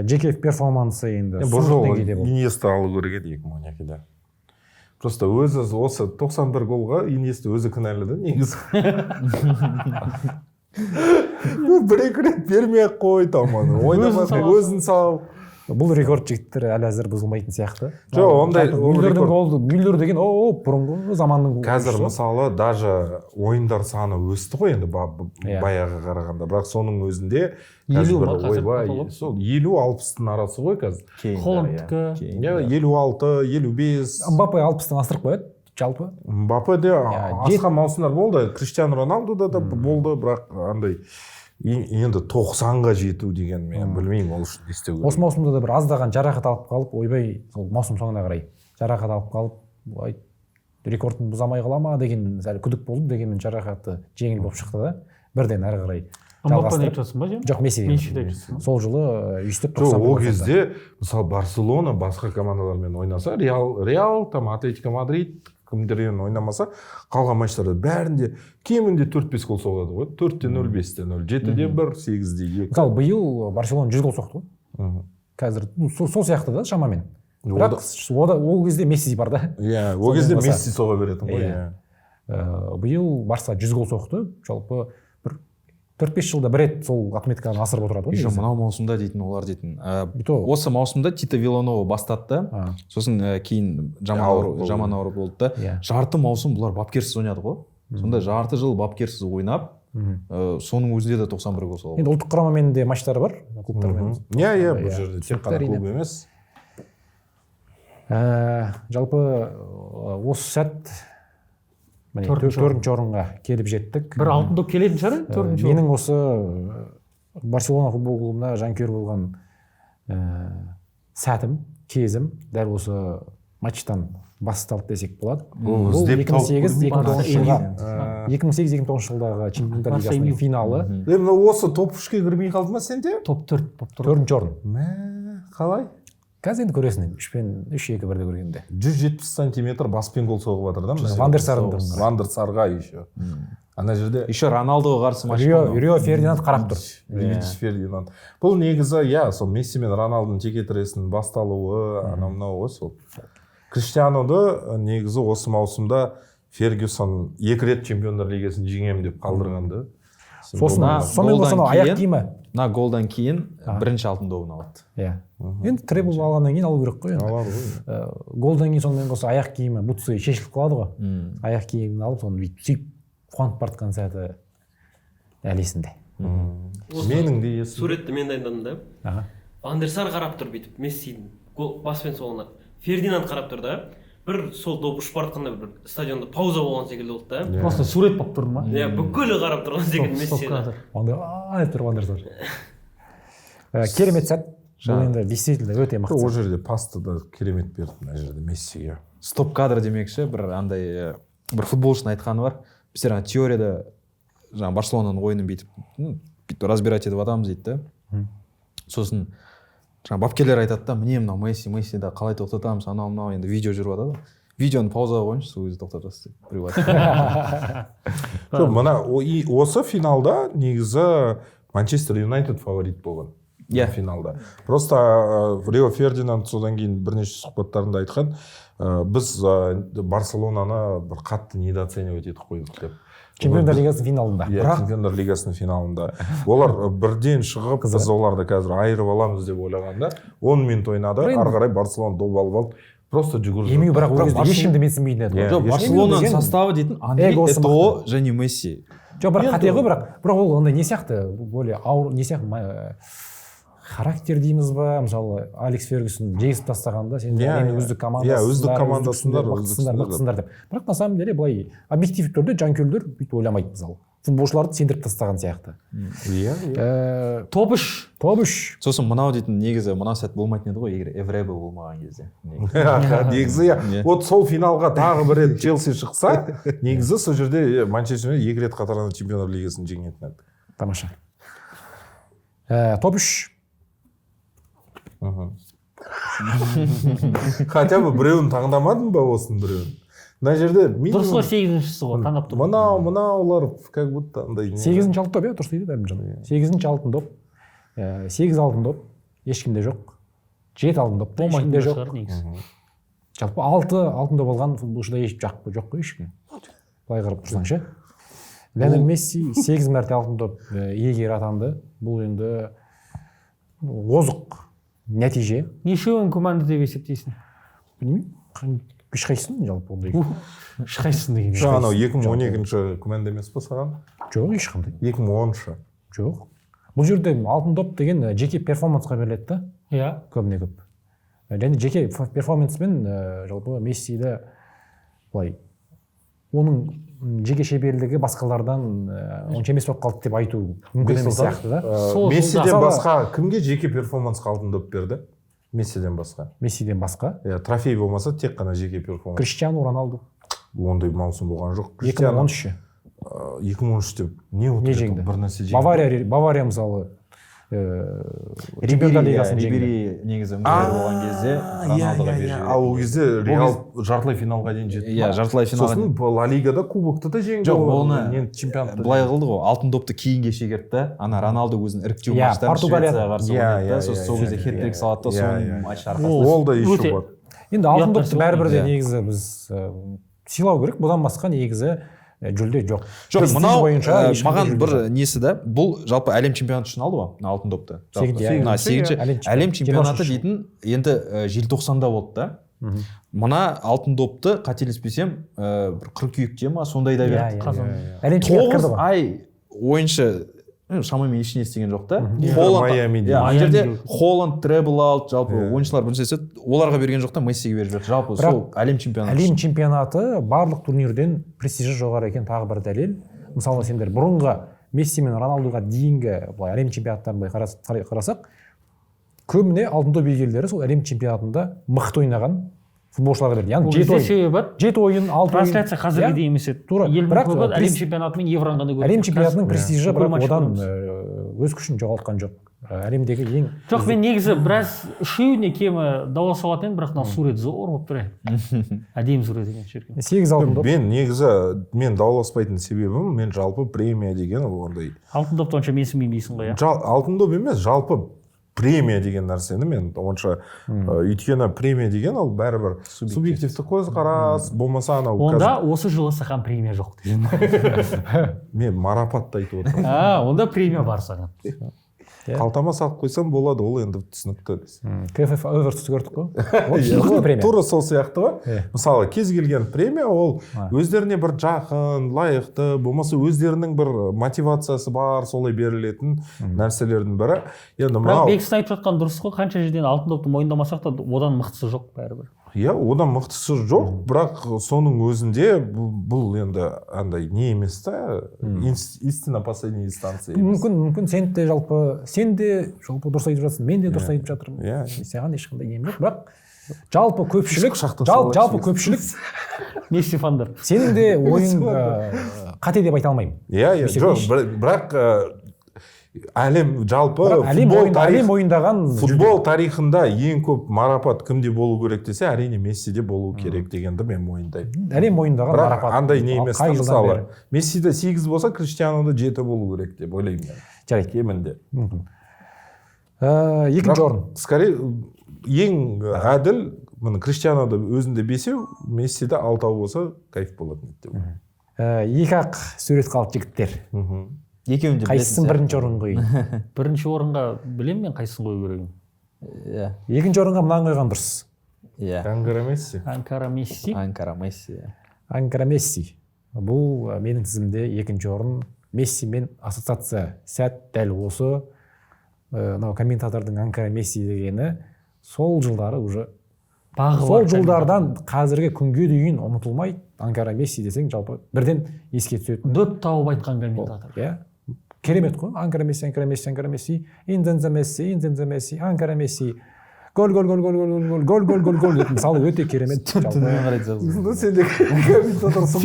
Жеке перформансы енді бұл жолы Инесті алу керек еді 2012-де. Просто өзі осы 91 голға Инесті өзі кінәлі негізі. Бір-екі рет бермей қой, таманы. Ойнамасын, өзін сал. бұл рекорд жігіттер әлі әзір бұзылмайтын сияқты. Жоқ, ондай Мюллердің голы, Мюллер деген бұрынғы заманның қазір мысалы даже ойындар саны өсті ғой енді баяғы қарағанда, бірақ соның өзінде сол 50-60-тың арасы ғой қазір. Холландтікі 56-55. Мбаппе 60-тан асырып қояды жалпы. Мбаппеде асқан маусымдар болды, Криштиану Роналдуда да болды, бірақ андай енді 90-ға жету деген мен білмеймін ол үшін не істеу керек. Осы маусымда да бір аздаған жарақат алып қалып, ойбай сол маусым соңына қарай жарақат алып қалып, рекордын бұза алмай қала ма деген сәл күдік болды, дегенмен жарақаты жеңіл болып шықты да. Бірден әрі қарай Мбаппені айтып жатсың ба? Жоқ, Месси. Сол жылы өйстіп 90. Ол кезде мысалы Барселона басқа командалармен ойнаса, Реал, там Атлетико Мадрид кімдермен ойнамаса, қалған матчтарда бәрінде кемінде 4-5 гол соғады ғой. 4-0, 5-0, 7-1, 8-2. Мысалы, биыл Барселона 100 гол соқты ғой. Қазір сол сияқты да шамамен. Бірақ ол кезде Месси бар да. Иә, ол кезде Месси соға беретін ғой. Биыл Барса 100 гол соқты, жалпы 4-5 жылда бір рет сол отметканы асырып отырады ғой. Еще мынау маусымда дейтін олар дейтін. Осы маусымда Тито Виланова бастатты. Сосын кейін жаман ауырып болды да. Жарты маусым бұлар бапкерсіз ойнады ғой. Сонда жарты жыл бапкерсіз ойнап, соның өзінде де 91 гол салды. Енді ұлттық құрамамен де матчтары бар, клубтармен. Иә, бұл жерде тек қана клуб емес. Жалпы осы сәт төртінші орынға келіп жеттік. Бір алтын доп келетін шығар, төртінші орын. Менің осы Барселона футбол клубында жанкүйер болған сәтім, кезім дәл осы матчтан басталды десек болады. Бұл 2008-2009 жылдағы чемпиондар лигасының финалы. Осы топ 3-ке кірмей қалды ма сенде? Топ 4. Төртінші орын. Қалай? Қазір енді көресің, 3-2 бірде көргенде. 170 сантиметр баспен гол соғып жатыр да. Вандер Сарға еще. Ана жерде еще Роналдоға қарсы матч. Рио Фердинанд қарап тұр. Фердинанд. Бұл негізі, сол Месси мен Роналдың текетіресінің басталуы, анау сол. Криштианоды негізі осы маусымда Фергюсон 2 рет чемпиондар лигасын жеңем деп қалдырғанды. Сонымен қоса аяқ киімі. На голдан кейін бірінші алтын добын алады. Иә. Енді требл алғаннан кейін алу керек қой. Голдан кейін сонымен қоса аяқ киімі бутсы шешіліп қалады ғой. Аяқ киімін алып, соны сөйтіп қуанып бартқан сәті әлі есімде. Менің де есімде. Суретті мен дайындадым да. Вандер Сар қарап тұр бүйтіп Мессидің баспен соғына. Фердинанд қарап тұр да. Бір сол доп ұшып бартқанда бір стадионда пауза болған секілді болды да. Просто сурет болып тұр ма? Иә, бүкілі қарап тұрған секілді Мессиға. Деп тұр Вандер Сар. Керемет сәт. Бұл енді действительно өте мықты. Ол жерде пасты да керемет берді мына жерде Мессиге. Стоп кадр демекші, бір андай бір футболшының айтқаны бар. Біздер теорияда жаңағы Барселонаның ойынын бүйтіп разбирать етіп атамыз дейді да. Сосын жаңағы бапкерлер айтады да, міне мынау Месси да қалай тоқтатамыз, анау енді видео жүріп жатады. Видеоны паузаға қойыңызшы, сол кезде тоқтатасыз деп біреу айтты. Мына осы финалда негізі Манчестер Юнайтед фаворит болған. Финалда. Просто Рио Фердинанд содан кейін бірнеше сұхбаттарында айтқан, біз Барселонаны бір қатты недооценивать етіп қойдық деп. Чемпиондар лигасының финалында. Чемпиондар лигасының финалында. Олар бірден шығып, біз оларды қазір айырып аламыз деп ойлағанда, 10 минут ойнады, ары қарай Барселона доп алып алды. Просто жүгірді. Емеу бірақ ол кезде ешкімді менсінбейтін еді. Жоқ, Барселонаның составы дейтін Анри, Этоо және Месси. Жоқ, бірақ қате ғой, бірақ ол ондай не сияқты, более ауыр, не сияқты характер дейміз ба, мысалы Алекс Фергюсон жеңісіп тастағанда сен үздік командасындар деп. Бірақ на самом деле былай объективті түрде жанкүйерлер бүйтіп ойламайды, мысалы футболшыларды сендіріп тастаған сияқты. Топ 3. Сосын мынау дейтін негізі мынау сәт болмайтын еді ғой, егер Эвребе болмаған кезде. Негізі вот сол финалға тағы бір рет Челси шықса, негізі сол жерде Манчестер 2 рет қатарынан чемпиондар лигасын жеңетін еді. Тамаша. Топ 3. Хотя бы біреуін таңдамадың ба осының біреуін? Мына жерде дұрыс ғой, 8-шісі ғой, таңдап тұр. Мынаулар как будто андай. 8-ші алтын доп, дұрыс дейді Дәрімжан. 8-ші алтын доп. 8 алтын доп ешкімде жоқ. 7 алтын доп ешкімде жоқ. Жалпы 6 алтын доп алған футболшыда жоқ қой ешкім. Былай қарап тұрсаңшы. Лионель Месси 8 мәрте алтын доп иегері атанды. Бұл енді озық нәтиже. Нешеуін күмәнді деп есептейсің? Білмеймін. Ешқайсысын жалпы ондай. Ешқайсысын деген. Жоқ, анау 2012 күмәнді емес па саған? Жоқ, ешқандай. 2010-шы. Жоқ. Бұл жерде алтын доп деген жеке перформансқа беріледі да. Иә. Көбіне көп. Және жеке перформансымен жалпы Мессиді былай оның жеке шеберлігі басқалардан онша емес болып қалды деп айту мүмкін емес сияқты да. Мессиден басқа кімге жеке перформансқа алтын доп берді? Мессиден басқа. Мессиден басқа? Иә, трофей болмаса тек қана жеке перформанс. Криштиану Роналду. Ондай маусым болған жоқ. 2013-ші. 2013 деп не Не жеңді? Бір нәрсе жеңді. Бавария мысалы Чемпиондар лигасын жеңді. Рибери негізі үміткер болған кезде Роналдоға беріп ал ол кезде Реал жартылай финалға дейін жетті. Иә, жартылай финалға. Сосын Ла Лигада кубокты да жеңді. Жоқ, оны чемпионатты былай қылды ғой, алтын допты кейінге шегерді да. Ана Роналдо өзінің іріктеу Иә, матчтарын Португалия- Швецияға қарсы ойнайды да. Сосын сол кезде хет-трик салады да, соның матч арқасында. Ол да еще бар. Енді алтын допты Ұят бәрібір де нәрсе. негізі біз сыйлау керек. Бұдан басқа негізі жүлде жоқ. Жоқ, Престиж мынау бойынша ешқандай маған жүлде бір жоқ. несі да, бұл жалпы әлем чемпионаты үшін алды ғой, алтын допты. Сегізінші, Сегізінші әлем чемпионаты 26-шы. дейтін енді желтоқсанда болды да. Мына алтын допты қателеспесем бір қыркүйекте ма сондайда берді. Әлем чемпионаты 9 кірді ғой. ай ойыншы шамамен ешіне істеген жоқ та. Майамиде. Ана жерде Холланд требл алды, жалпы ойыншылар бірінші оларға берген жоқ та, Мессиге беріп жатыр. Жалпы сол әлем чемпионаты. Әлем чемпионаты барлық турнирден престижі жоғары екен тағы бір дәлел. Мысалы сендер бұрынғы Месси мен Роналдуға дейінгі былай әлем чемпионаттарын былай қарасақ, көбіне алтын доп иегерлері сол әлем чемпионатында мықты ойнаған футболшыларға берді. Яғни жеті ойын, 6 ойын. Трансляция қазірге дейін емес еді. Тура. Елдің Бірақ көбі әлем чемпионаты мен евроны ғана көрді. әлем чемпионатының престижі бүкіл бірақ матч одан көреміз. өз күшін жоғалтқан жоқ. Әлемдегі ең Жоқ, мен негізі біраз үшеуіне кемі дауласа алатын едім, бірақ мынау сурет зор болып тұр. Әдемі сурет екен шіркін. 8 алтын доп. Мен негізі мен дауласпайтын себебім, мен жалпы премия деген ол ондай. Алтын допты онша менсінбеймін дейсің ғой, иә? Алтын доп емес, жалпы премия деген нәрсені мен онша өйткені премия деген ол бәрібір субъективті көзқарас, болмаса анау Онда осы жылы саған премия жоқ дейсің. мен марапатты айтып отырмын. Онда премия бар саған. Қалтама салып қойсам болады, ол енді түсінікті. КФФ Эверсті көрдік қой. Премия. Тура сол сияқты ғой. Мысалы кез келген премия ол өздеріне бір жақын, лайықты, болмаса өздерінің бір мотивациясы бар, солай берілетін нәрселердің бірі. Енді Бірақ мынау Бексін айтып жатқан дұрыс қой, қанша жерден алтын допты мойындамасақ та одан мықтысы жоқ бәрібір. иә, одан мықтысы жоқ, бірақ соның өзінде бұл енді андай не емес та, истина последней инстанция емес. Мүмкін сен де жалпы дұрыс айтып жатсың, мен де дұрыс айтып жатырмын. Иә. Саған ешқандай нем жоқ, бірақ жалпы көпшілік Месси фандар. сенің де ойың қате деп айта алмаймын. Иә, жоқ, бірақ әлем жалпы әлем ойындаған футбол тарихында ең көп марапат кімде болу керек десе, әрине Мессиде болу керек дегенді мен мойындаймын. әлем ойындаған Бірақ марапат. андай не емес, Қай жылдан мысалы бері? Мессиде 8 болса, Криштианода 7 болу керек деп ойлаймын мен. Жарайды. Кемінде. Екінші орын. Скорее ең әділ, міне Криштианода өзінде 5, Мессиде 6 болса кайф болады деп. Екі ақ сурет қалды жігіттер. Екеуін де Қайсысын бірінші орын қойын? Бірінші орынға білемін мен қайсысын қою керегін. Иә. Екінші орынға мынаны қойған дұрыс. Иә. Анкара Месси. Анкара Месси. Анкара Месси. Бұл менің тізімде екінші орын. Месси мен ассоциация сәт дәл осы комментатордың Анкара Месси дегені сол жылдары уже сол жылдардан қазіргі күнге дейін ұмытылмай Анкара Месси десең жалпы бірден еске түсетін. Дөп тауып айтқан комментатор. Иә. Керемет қой. Анкара Месси, Анкара Месси, Анкара Месси, Инзензе Месси, Инзензе Месси, Анкара Месси. Гол деп мысалы өте керемет. Түнімен қарайды жазды. Сен де комментаторсың.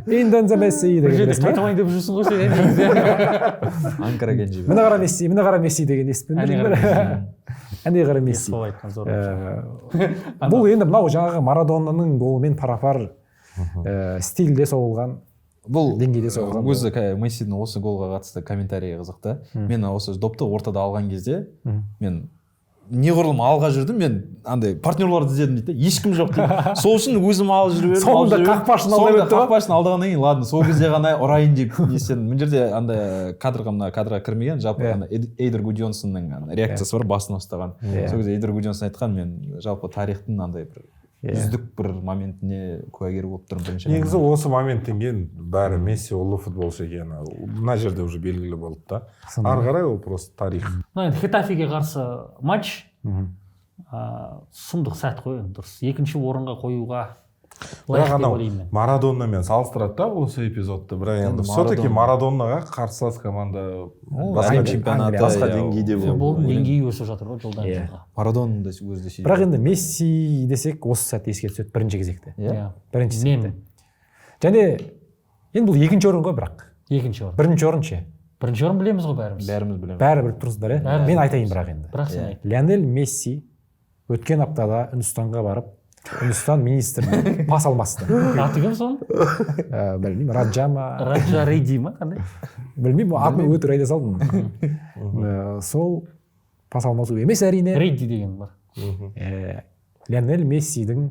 Инзензе Месси Бір жерде деген. қайталайын деп жүрсің ғой сен. Анкара Генджи. Мына қара Месси деген еспен. Әне қара Месси. Сол айтқан зор. Бұл енді мынау жаңағы Марадонаның голымен пара-пар стильде соғылған. Бұл деңгейде соғылған. өзі Мессидің осы голға қатысты комментарийі қызықты. Мен осы допты ортада алған кезде мен неғұрлым алға жүрдім, мен андай партнерларды іздедім дейді, ешкім жоқ дейді. Сол үшін өзім алып жүре бердім. Соңында қақпашыны алдап өтті. Қақпашыны алдағаннан кейін, ладно, сол кезде ғана ұрайын деп несен. Мына жерде андай кадрға кірмеген, жалпы Эйдер Гудьонсонның реакциясы бар, басын ұстаған. Сол кезде Эйдер Гудьонсон айтқан, мен жалпы тарихтың андай бір үздік бір моментіне куәгер болып тұрмын бірінші. Негізі осы моменттен кейін бәрі Месси ұлы футболшы екені мына жерде уже белгілі болды да. Ары қарай ол просто тарих. Хетафеге қарсы матч сұмдық сәт қой, дұрыс. Екінші орынға қоюға бірақ анау Марадонамен салыстырады да осы эпизодты. Бірақ енді все-таки Марадонаға қарсылас команда басқа чемпионаты, басқа деңгейде футболдың деңгейі өсіп жатыр ғой жылдан жылға. Марадонаның да өзі де бірақ енді Месси десек осы сәт еске түседі бірінші кезекте. Бірінші сәтте. Және енді бұл екінші орын ғой, бірақ екінші орын. Бірінші орын ше. Бірінші орын білеміз ғой бәріміз. Бәріміз білеміз. Бәрі біліп тұрсыздар, иә. Мен айтайын бірақ енді. Бірақ сен айт. Лионель Месси өткен аптада Үндістанға барып, Үндістан министріне пас алмасты. Аты кім соның? Білмеймін, Раджа Рейди ма қандай? Білмеймін, атын өтірік айта салдым. Сол пас алмасу емес әрине. Рейди деген бар. Лионель Мессидің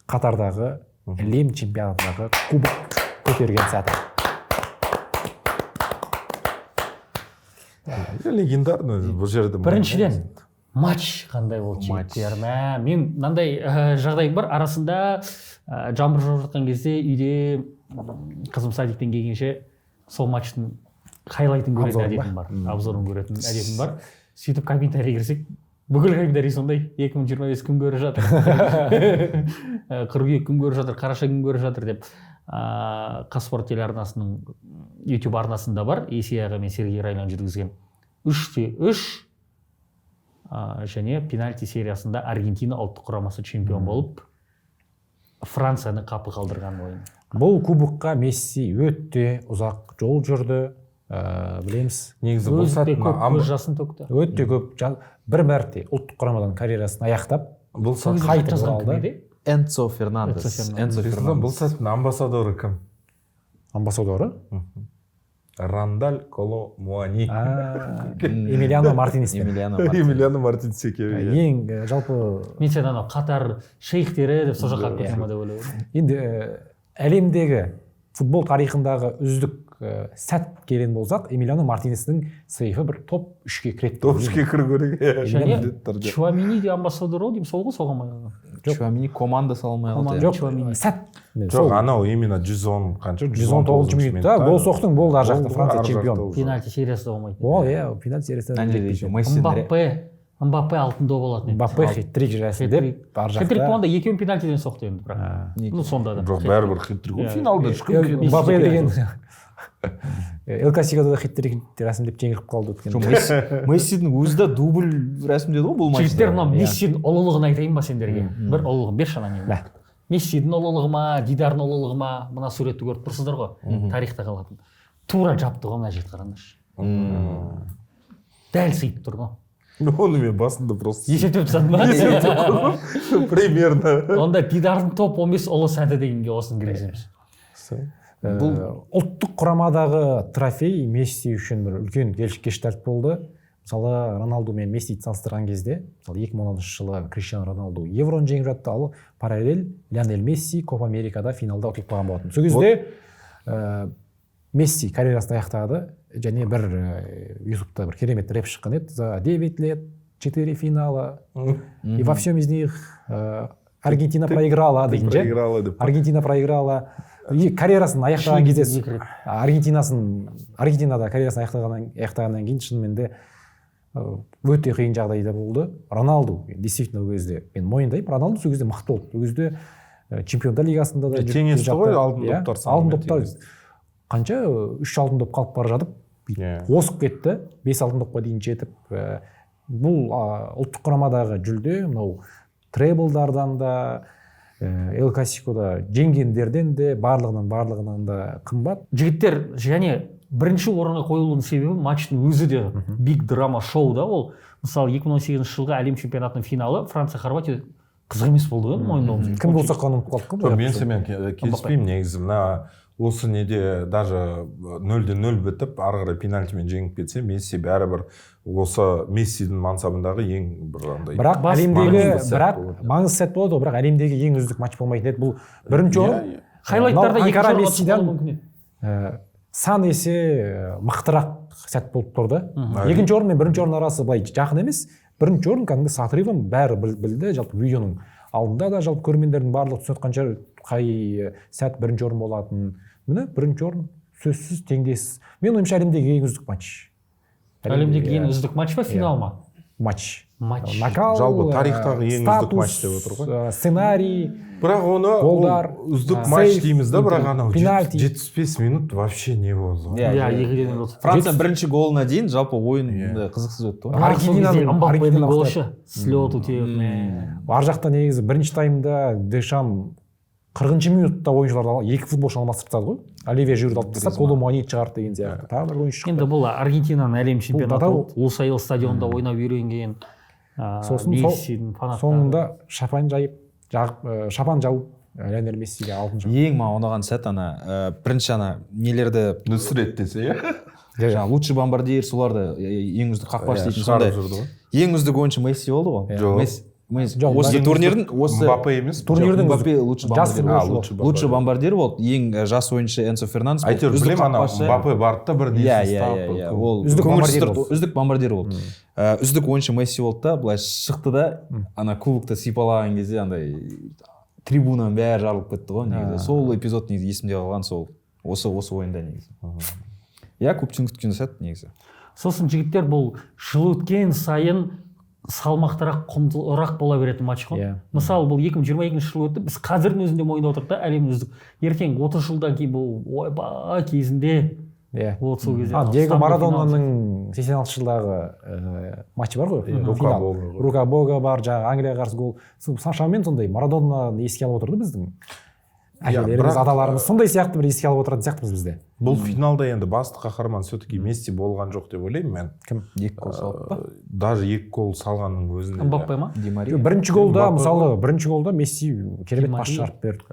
Қатардағы әлем чемпионатындағы кубок көтерген сәті. Легендарный бұл жерде. Біріншіден матч қандай болды жігіттер. Мен мынандай жағдай бар, арасында жаңбыр жауып жатқан кезде үйде қызым садиктен келгенше сол матчтың хайлайтын көретін әдетім бар, обзорын көретін әдетім бар. Сөйтіп комментарий кірсек, бүкіл комментарий сондай, 2025 кім көріп жатыр, қыркүйек кім көріп жатыр, қараша кім көріп жатыр деп. Қазспорт телеарнасының YouTube арнасында бар, Есей аға мен Сергей Райлян жүргізген 3-3 және пенальти сериясында Аргентина ұлттық құрамасы чемпион болып Францияны қапы қалдырған ойын. Бұл кубокқа Месси өте ұзақ жол жүрді, білеміз. Негізі бұл сәт көз жасын төкті. Өте көп, бір мәрте ұлттық құрамадан карьерасын аяқтап, бұл сәт қайтып оралды. Энцо Фернандес. Бұл сәттің амбассадоры кім? Амбассадоры? Рандаль Коло Муани. Эмилиано Мартинес. Эмилиано Мартинес екеуі. Ең жалпы... Мен сен анау Қатар шейхтері деп сол жаққа алып кеткен ма деп ойлаймын. Енді әлемдегі футбол тарихындағы үздік сәт келген болсақ, Эмилиано Мартинестің сейфі бір топ 3-ке кіреді. Топ 3-ке кіру керек. Және Чуамини де амбассадор ғой деймін, сол ғой соған ма? Чуамини команда салмай алды. Жоқ, сәт. Жоқ, анау именно 110 қанша? 119 минутта гол соқтың, болды ар жақта Франция чемпион. Пенальти сериясы да болмайды. О, иә, пенальти сериясы. Мбаппе алтын доп алатын. Мбаппе хет-трик жасын деп ар жақта. Хет-трик болғанда екеуін пенальтиден соқты енді бірақ. Ну сонда да. Жоқ, бәрібір хет-трик. Финалда ешкім. Мбаппе деген Эл Классикода да хет-трик рәсімдеп жеңіліп қалды өткен. Мессидің өзі де дубль рәсімдеді ғой бұл матчта. Жігіттер, мына Мессидің ұлылығын айтайын ба сендерге? Бір ұлылығын берші ана мен. Мессидің ұлылығы ма, Дидардың ұлылығы ма, мына суретті көріп тұрсыздар ғой, тарихта қалатын. Тура жапты ғой мына жігіт, қараңдаршы. Дәл сөйтіп тұр ғой. Оны мен басында просто есептеп тастадым ба? Примерно. Онда Дидардың топ 15 ұлы сәті дегенге осыны кіргіземіз. Бұл ұлттық құрамадағы трофей Месси үшін бір үлкен кеш тәртіп болды. Мысалы, Роналду мен Мессиді салыстырған кезде, мысалы 2010 жылы Криштиану Роналду Евроны жеңіп жатты, ал параллель Лионель Месси Копа Америкада финалда ұтылып қалған болатын. Сол кезде Месси карьерасын аяқтады, және бір ютубта бір керемет рэп шыққан еді. За 9 лет, 4 финала, и во всем из них Аргентина проиграла деген же. Аргентина проиграла. И карьерасын аяқтаған кезде Аргентинада карьерасын аяқтағаннан кейін шынымен де өте қиын жағдайда болды. Роналду действительно ол кезде, мен мойындаймын, Роналду сол кезде мықты болды. Ол кезде чемпиондар лигасында да теңесті ғой, алтын доптар саны. Алтын доптар қанша 3 алтын доп қалып бара жатып, осып кетті, 5 алтын допқа дейін жетіп. Бұл ұлттық құрамадағы жүлде, мынау треблдардан да, Эл Классикода жеңгендерден де, барлығынан да қымбат. Жігіттер, және бірінші орынға қойылуының себебі матчтың өзі де биг драма шоу да ол. Мысалы 2018 жылғы әлем чемпионатының финалы Франция-Хорватия қызық емес болды ғой, мойындауымыз. Кім болса қанымып қалдық қой. Мен сенімен келіспеймін негізі. Мына осы неде даже 0-0 бітіп ары қарай пенальтимен жеңіп кетсе Месси бәрібір осы Мессидің мансабындағы ең бір андай бірақ маңызды сәт болады ғой, бірақ әлемдегі ең үздік матч болмайтын еді. Бұл бірінші орын хайлайттарда Анкара Мессиден сан есе мықтырақ сәт болып тұрды. Екінші орын мен бірінші орын арасы былай жақын емес. Бірінші орын кәдімгі сатырылым бәрі білді, жалпы видеоның алдында да жалпы көрермендердің барлығы түсініп жатқан шығар қай сәт бірінші орын болатынын. Міне бірінші орын сөзсіз теңдессіз. Мен ойымша әлемдегі ең үздік матч. Әлемдегі ең үздік матч па, финал ма? Матч. Накал, жалпы тарихтағы ең үздік матч деп отыр ғой. Сценарий, бірақ оны голдар, үздік матч дейміз да, бірақ анау 75 минут вообще не болды. Франция бірінші голына дейін жалпы ойын қызықсыз өтті ғой. Аргентинаның голшы слет өтеді. Ар жақта негізі бірінші таймда Дешам 40 минутта ойыншыларды екі футболшы алмастырып тастады ғой. Оливье Жируді алып тастап, Коломуани шығарды деген сияқты. Тағы бір ойыншы шықты. Енді бұл Аргентинаның әлем чемпионаты Лусаил стадионында ойнап үйренген Мессидің фанаттары. Соңында шапан жауып Лионель Мессиге алтын жауып. Ең маған ұнаған сәт бірінші нелерді Нүсрет десе, жаңағы лучший бомбардир, соларды ең үздік қақпашы дейтін сондай. Ең үздік ойыншы Месси болды ғой. Осы турнирдің Мбаппе емес, турнирдің лучший бомбардир болды. Ең жас ойыншы Энсо Фернандес. Әйтеуір білем, Мбаппе барды да бір несі ол үздік бомбардир болды. Үздік ойыншы Месси болды да, былай шықты да, кубокты сипалаған кезде андай трибунаның бәрі жарылып кетті ғой негізі. Сол эпизод негізі есімде қалған, сол осы ойында негізі. Көптен күткен сәт негізі. Сосын жігіттер бұл жыл өткен сайын салмақтырақ, құндырақ бола беретін матч қой. Мысалы бұл 2022 жыл өтті, біз қазірдің өзінде мойындап отырдық та, әлемнің үздік. Ертең 30 жылдан кейін бұл ойба кезінде ол сол кезде. Диего Марадонаның 86 жылдағы матчы бар ғой. Рука Бога бар, жаңағы Англияға қарсы гол. Шамамен сондай Марадонаны еске алып отырды біздің әкелеріміз, аталарымыз сондай сияқты бір еске алып отыратын сияқтымыз бізде. Бұл финалда енді басты қаһарман все-таки Месси болған жоқ деп ойлаймын мен. Кім? 2 гол салды ба? Даже 2 гол салғанның өзінде. Мбаппе ма? Бірінші голда Месси керемет пас шығарып берді.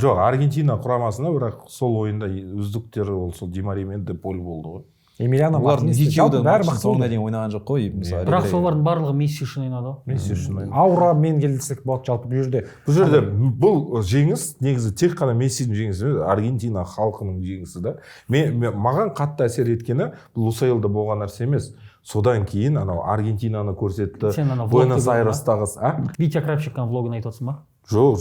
Жоқ, Аргентина құрамасында бірақ сол ойында үздіктері ол сол Ди Мария мен Де Поль болды ғой. Эмилиано Мартинес бәрі соңына дейін ойнаған жоқ қой. Бірақ солардың барлығы Месси үшін ойнады ғой. Месси үшін ойнады. Аурамен келдісек болады жалпы бұл жерде. Бұл жеңіс негізі тек қана Мессидің жеңісі емес, Аргентина халқының жеңісі да. Маған қатты әсер еткені бұл Лусаилда болған нәрсе емес. Содан кейін анау Аргентинаны көрсетті. Буэнос Айрестағы. Витя Кравчиктің влогын айтып отырсың ба? Жоқ,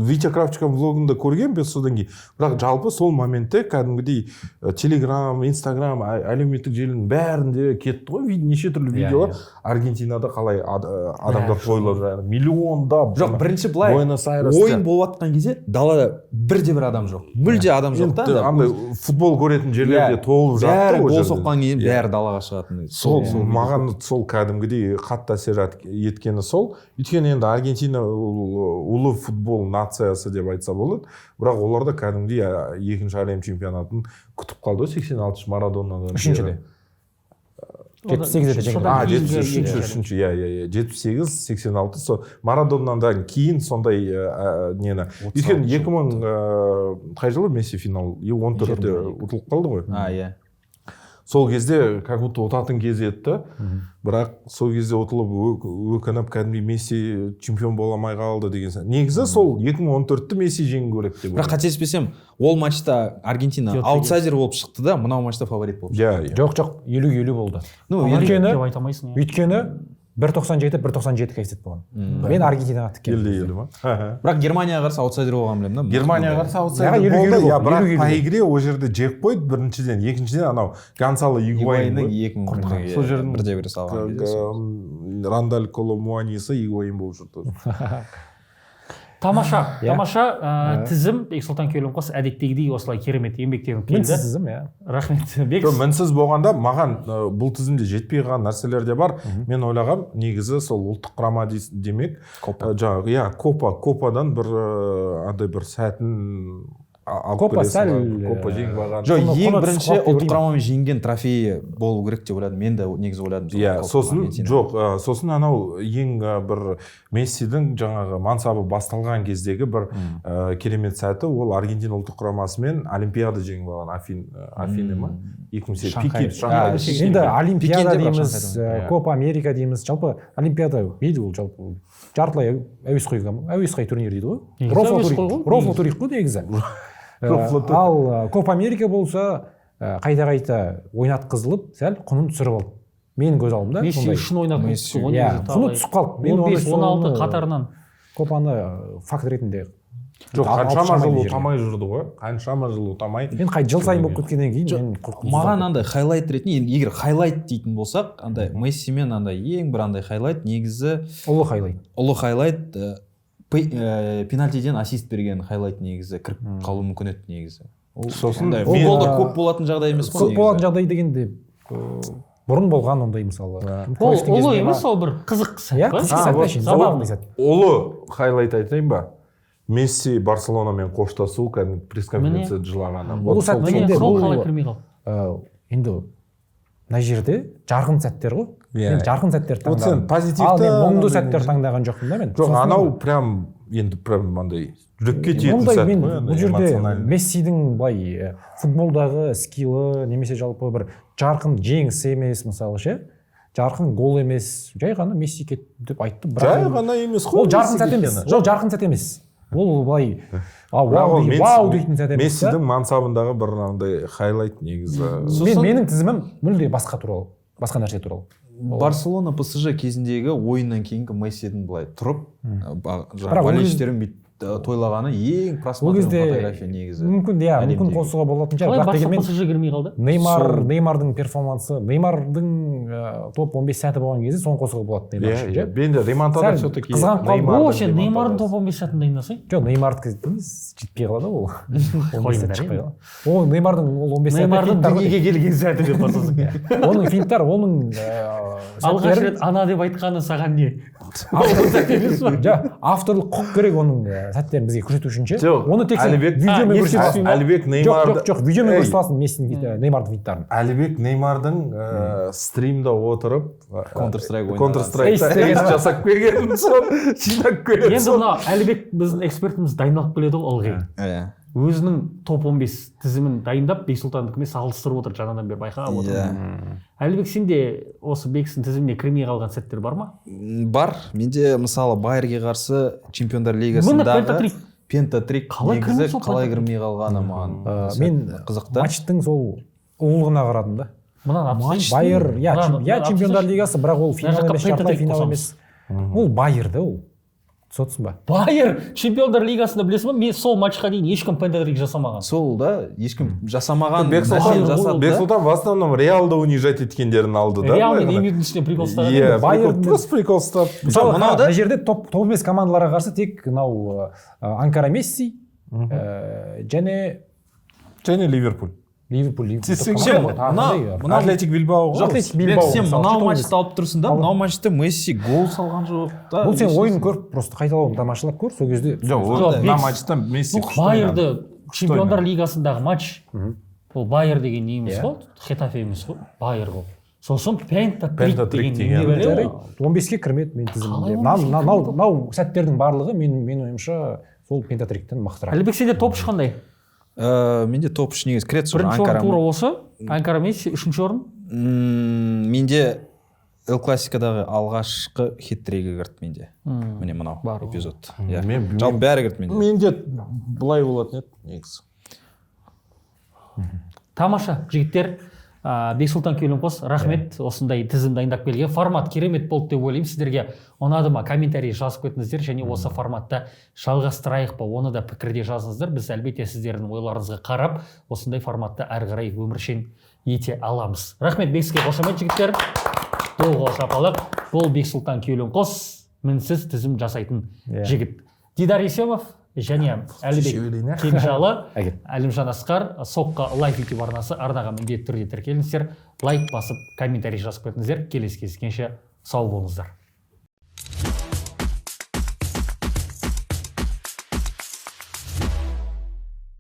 Витя Кравчиктің влогында көрген бе содан кейін. Бірақ жалпы сол моментте кәдімгідей Телеграм, Инстаграм, әлеуметтік желінің бәрінде кетті ғой, неше түрлі видеолар. Аргентинада қалай адамдар тойлап жатыр, миллиондап. Жоқ, бірінші былай ойын болып жатқан кезде далада бірде-бір адам жоқ. Мүлде адам жоқ та. Андай футбол көретін жерлерде толып жатты. Бәрі гол соққан кейін бәрі далаға шығатын. Сол маған сол кәдімгідей қатты әсер еткені сол. Өйткені енді Аргентина ұлы футбол нациясы деп айтса болады. Бірақ олар да кәдімгідей екінші әлем чемпионатын күтіп қалды 86 Марадонадан. Үшіншіде. 78-де жеңді. 78-86, сол Марадонадан кейін сондай нені. Өйткені 2000 қай жылы Месси финал 14-те ұтылып қалды ғой. Сол кезде как будто ұтатын кез еді, бірақ сол кезде ұтылып өкініп кәдімгі Месси чемпион боламай қалды деген сан. Негізі сол 2014-ті Месси жеңу керек деп. Бірақ қателеспесем, ол матчта Аргентина аутсайдер болып шықты да, мынау матчта фаворит болып шықты. Жоқ, 50-50 болды. Өйткені 1.97 коэффициент болған. Мен Аргентинаға тіккен. Бірақ Германияға қарсы аутсайдер болған білем да. Германияға қарсы аутсайдер болды. Бірақ по игре ол жерде жеп қойды біріншіден, екіншіден анау Гонсало Игуаиннің 2000 сол жердің бірде-бірі салған. Рандаль Коломуанисы Игуаин болып жүрді. Тамаша тізім Бексұлтан Күйелімқос әдеттегідей осылай керемет еңбектерін келді. Мінсіз тізім, Рахмет. Мінсіз болғанда маған бұл тізімде жетпей қалған нәрселер де бар. Мен ойлағам, негізі сол ұлттық құрама демек. Копадан бір андай бір сәтін Копа сәл Копа жеңіп алған. жоқ құны ең түсіп бірінші қалды деп ұлттық ойлаймын. құрамамен жеңген трофейі болу керек деп ойладым мен де негізі ойладым Иә, сосын Мен сенемін. жоқ, сосын анау ең бір Мессидің жаңағы мансабы басталған кездегі бір керемет сәті ол Аргентина ұлттық құрамасымен Олимпиада жеңіп алған Афины ма? 2008 Шанхай. Шанхайда шешкен. Енді Олимпиада Пекинде бірақ дейміз, Шанхайда. Копа Америка дейміз. Жалпы Олимпиада дейді ол жалпы жартылай әуесқой турнир дейді ғой. Негізі әуесқой ғой. Рофл турнир ғой негізі. Ал Копа Америка болса қайта ойнатқызылып сәл құнын түсіріп алды. Менің көз алдымда Месси сондай. үшін ойнап Месси, кетті ғой, Иә, негізі құны талай. түсіп қалды. Мен 15-16 қатарынан. Копаны факт ретінде Жоқ, алып қаншама шамай жыл жерге. ұтамай жүрді ғой. Қаншама жыл ұтамай. Мен жыл сайын болып кеткеннен кейін мен маған андай хайлайт ретінде енді егер хайлайт дейтін болсақ андай Месси мен андай ең бір андай хайлайт негізі ұлы хайлайт. ұлы хайлайт пенальтиден ассист берген хайлайт негізі кіріп қалуы мүмкін еді негізі. Сосын Ондай мен- футболда көп болатын жағдай емес қой Көп болатын жағдай дегенде бұрын болған ондай мысалы. Ол ұлы емес, ол бір қызық сәт Иә, қой. қызық сәт, Вот, әшейін, забавный. забавный сәт. ұлы хайлайт айтайын ба? Месси Барселонамен қоштасу кәдімгі пресс-конференцияда жылағаны. Ол сәт Міне дегенде сол бұл қалай кірмей қалды. енді мына жерде жарқын сәттер ғой. Иә. Мен жарқын сәттер Вот сен таңдадым. позитивті Ал мен мұңды анандай сәттер таңдаған жоқпын да мен. Жоқ, Сосын анау прям енді прям андай жүрекке тиетін мұндай сәт мен қой. бұл андай жерде эмоциональный. Мессидің былай футболдағы скиллы немесе жалпы бір жарқын жеңіс емес мысалы ше. Жарқын гол емес, жай ғана Месси кетті деп айтты. Жай ғана емес қой. Ол жарқын сәт Месси емес. кеткені. Ол жарқын сәт емес. Ол былай Бірақ ол вау дейтін сәт емес. та. Мессидің мансабындағы бір андай хайлайт негізі. Менің тізімім мүлде басқа туралы, басқа нәрсе туралы. Барселона ПСЖ кезіндегі ойыннан кейінгі Мессидің былай тұрып Бірақ ол болельшіктерін бүйтіп тойлағаны ең Ол просмотрный кезде фотография негізі. мүмкін иә, мүмкін әлемдегі. қосуға болатын шығар. Қалай Бірақ Барса дегенмен PSG кірмей қалды? Неймардың перформансы, Неймардың топ 15 сәті болған кезде соны қосуға болады Неймар Иә, үшін. иә. Мен де ремонтада Сәл все-таки қызғанып қалдым. О, сен Неймардың топ 15 сәтін дайындасың. Жоқ, Неймардікі жетпей қалады ол. 15 Қойыңдар, сәт шықпай қалады. Ол Неймардың ол 15 сәті Неймардың финттар ғой. дүниеге келген сәті деп басасың. Оның финттар, оның Алғаш сәттері- рет ана деп айтқаны саған не? авторлық құқық керек оның сәттерін бізге көрсету үшін ше. Жоқ, Оны тек сен Әлібек- видеомен А, көрсете аласың. Әлібек Неймарды Жоқ, видеомен Ей, көрсете аласың Мессидің Неймардың финттарын. Әлібек Неймардың стримда отырып Counter-Strike ойнаған. Counter-Strike'та Ей, эйс жасап келгенін соны жинап көреді. Енді мына Әлібек біздің экспертіміз дайындалып келеді ғой ылғи. Иә. Өзінің топ 15 тізімін дайындап Бексұлтандікімен салыстырып отыр жаңадан бері байқап отыр. Иә. Әлібек сенде осы Бексің тізіміне кірмей қалған сәттер бар ма? Бар. Менде мысалы Байерге қарсы Чемпиондар Міне Лигасындағы пентатрик. пентатрик Қалай кірмей негізі сол қалай пентатрик? кірмей қалғаны маған Мен қызықты. матчтың сол ұлылығына қарадым да. Мынаны алып тастайыншы. Байер, Мынаны иә, алып Чемпиондар тастайыншы. Лигасы, бірақ ол финал жаққа емес, жартылай пентатрик финал қосамыз. емес. Ол Байер да ол. Түсінесің ба? Байер Чемпиондар Лигасында білесің ба? Мен сол матчқа дейін ешкім пентатрик жасамаған. Сол да ешкім жасамаған Бексұлтан нәрсені жасады да. Бексұлтан в основном Реалды унижать еткендерін алды да. Реал мен былай ғана. Эмирдің ішіне прикол ұстаған. Иә, Байердің- просто прикол ұстап. Мысалы, мынау да- мына жерде топ емес командаларға қарсы тек мынау Анкара Месси және Және Ливерпуль. Ливерпуль. Сен- мына- Атлетик Билбао ғой. Атлетик Мен Билбао. сен мысалы, мынау топ матчты алып тұрсың да, Ал- мынау матчта Месси гол салған жоқ та. Бұл сен ойын көріп, просто қайталауын тамашалап көр, сол кезде Жоқ, Жоқ, на Бекс- матчта Месси Байерді Чемпиондар Лигасындағы матч. Ол Байер деген не емес Иә. қой? Хетафе емес қой? Байер ғой. Сосын пентатрик Пентатрик деген не деген. бәле? 15-ке кірмеді мен тізімімде. Қалай 15-ке Мынау сәттердің барлығы менің ойымша сол пентатриктен мықтырақ. Әлібек сенде топ қандай? Менде топ үш негізі кіреді сол Бірінші орын Анкара. тура осы. Анкара Месси, үшінші орын. Менде Эл Классикадағы алғашқы хит-тригі кірді менде. Міне мынау Бар ғой. эпизод. Иә. Мен- Жалпы бәрі кірді менде. Менде былай болатын еді негізі. Тамаша жігіттер. Бексұлтан Күйленқос, рахмет осындай тізім дайындап келген. Формат керемет болды деп ойлаймын. Сіздерге ұнады ма? Комментарий жазып кетіңіздер және осы форматта жалғастырайық па? Оны да пікірде жазыңыздар. Біз әлбетте сіздердің ойларыңызға қарап, осындай форматта әрі қарай өміршең ете аламыз. Рахмет Бекске, қошамет жігіттер. Толға шапалақ. Бұл Бексұлтан Күйленқос, мінсіз тізім жасайтын жігіт. Дидар Есемов және Әлібек Кенжалы, Әлімжан Асқар, Соққа лайк YouTube арнасы арнаға міндетті түрде тіркеліңіздер, лайк басып, комментарий жазып кетіңіздер. Келесі кездескенше сау болыңыздар.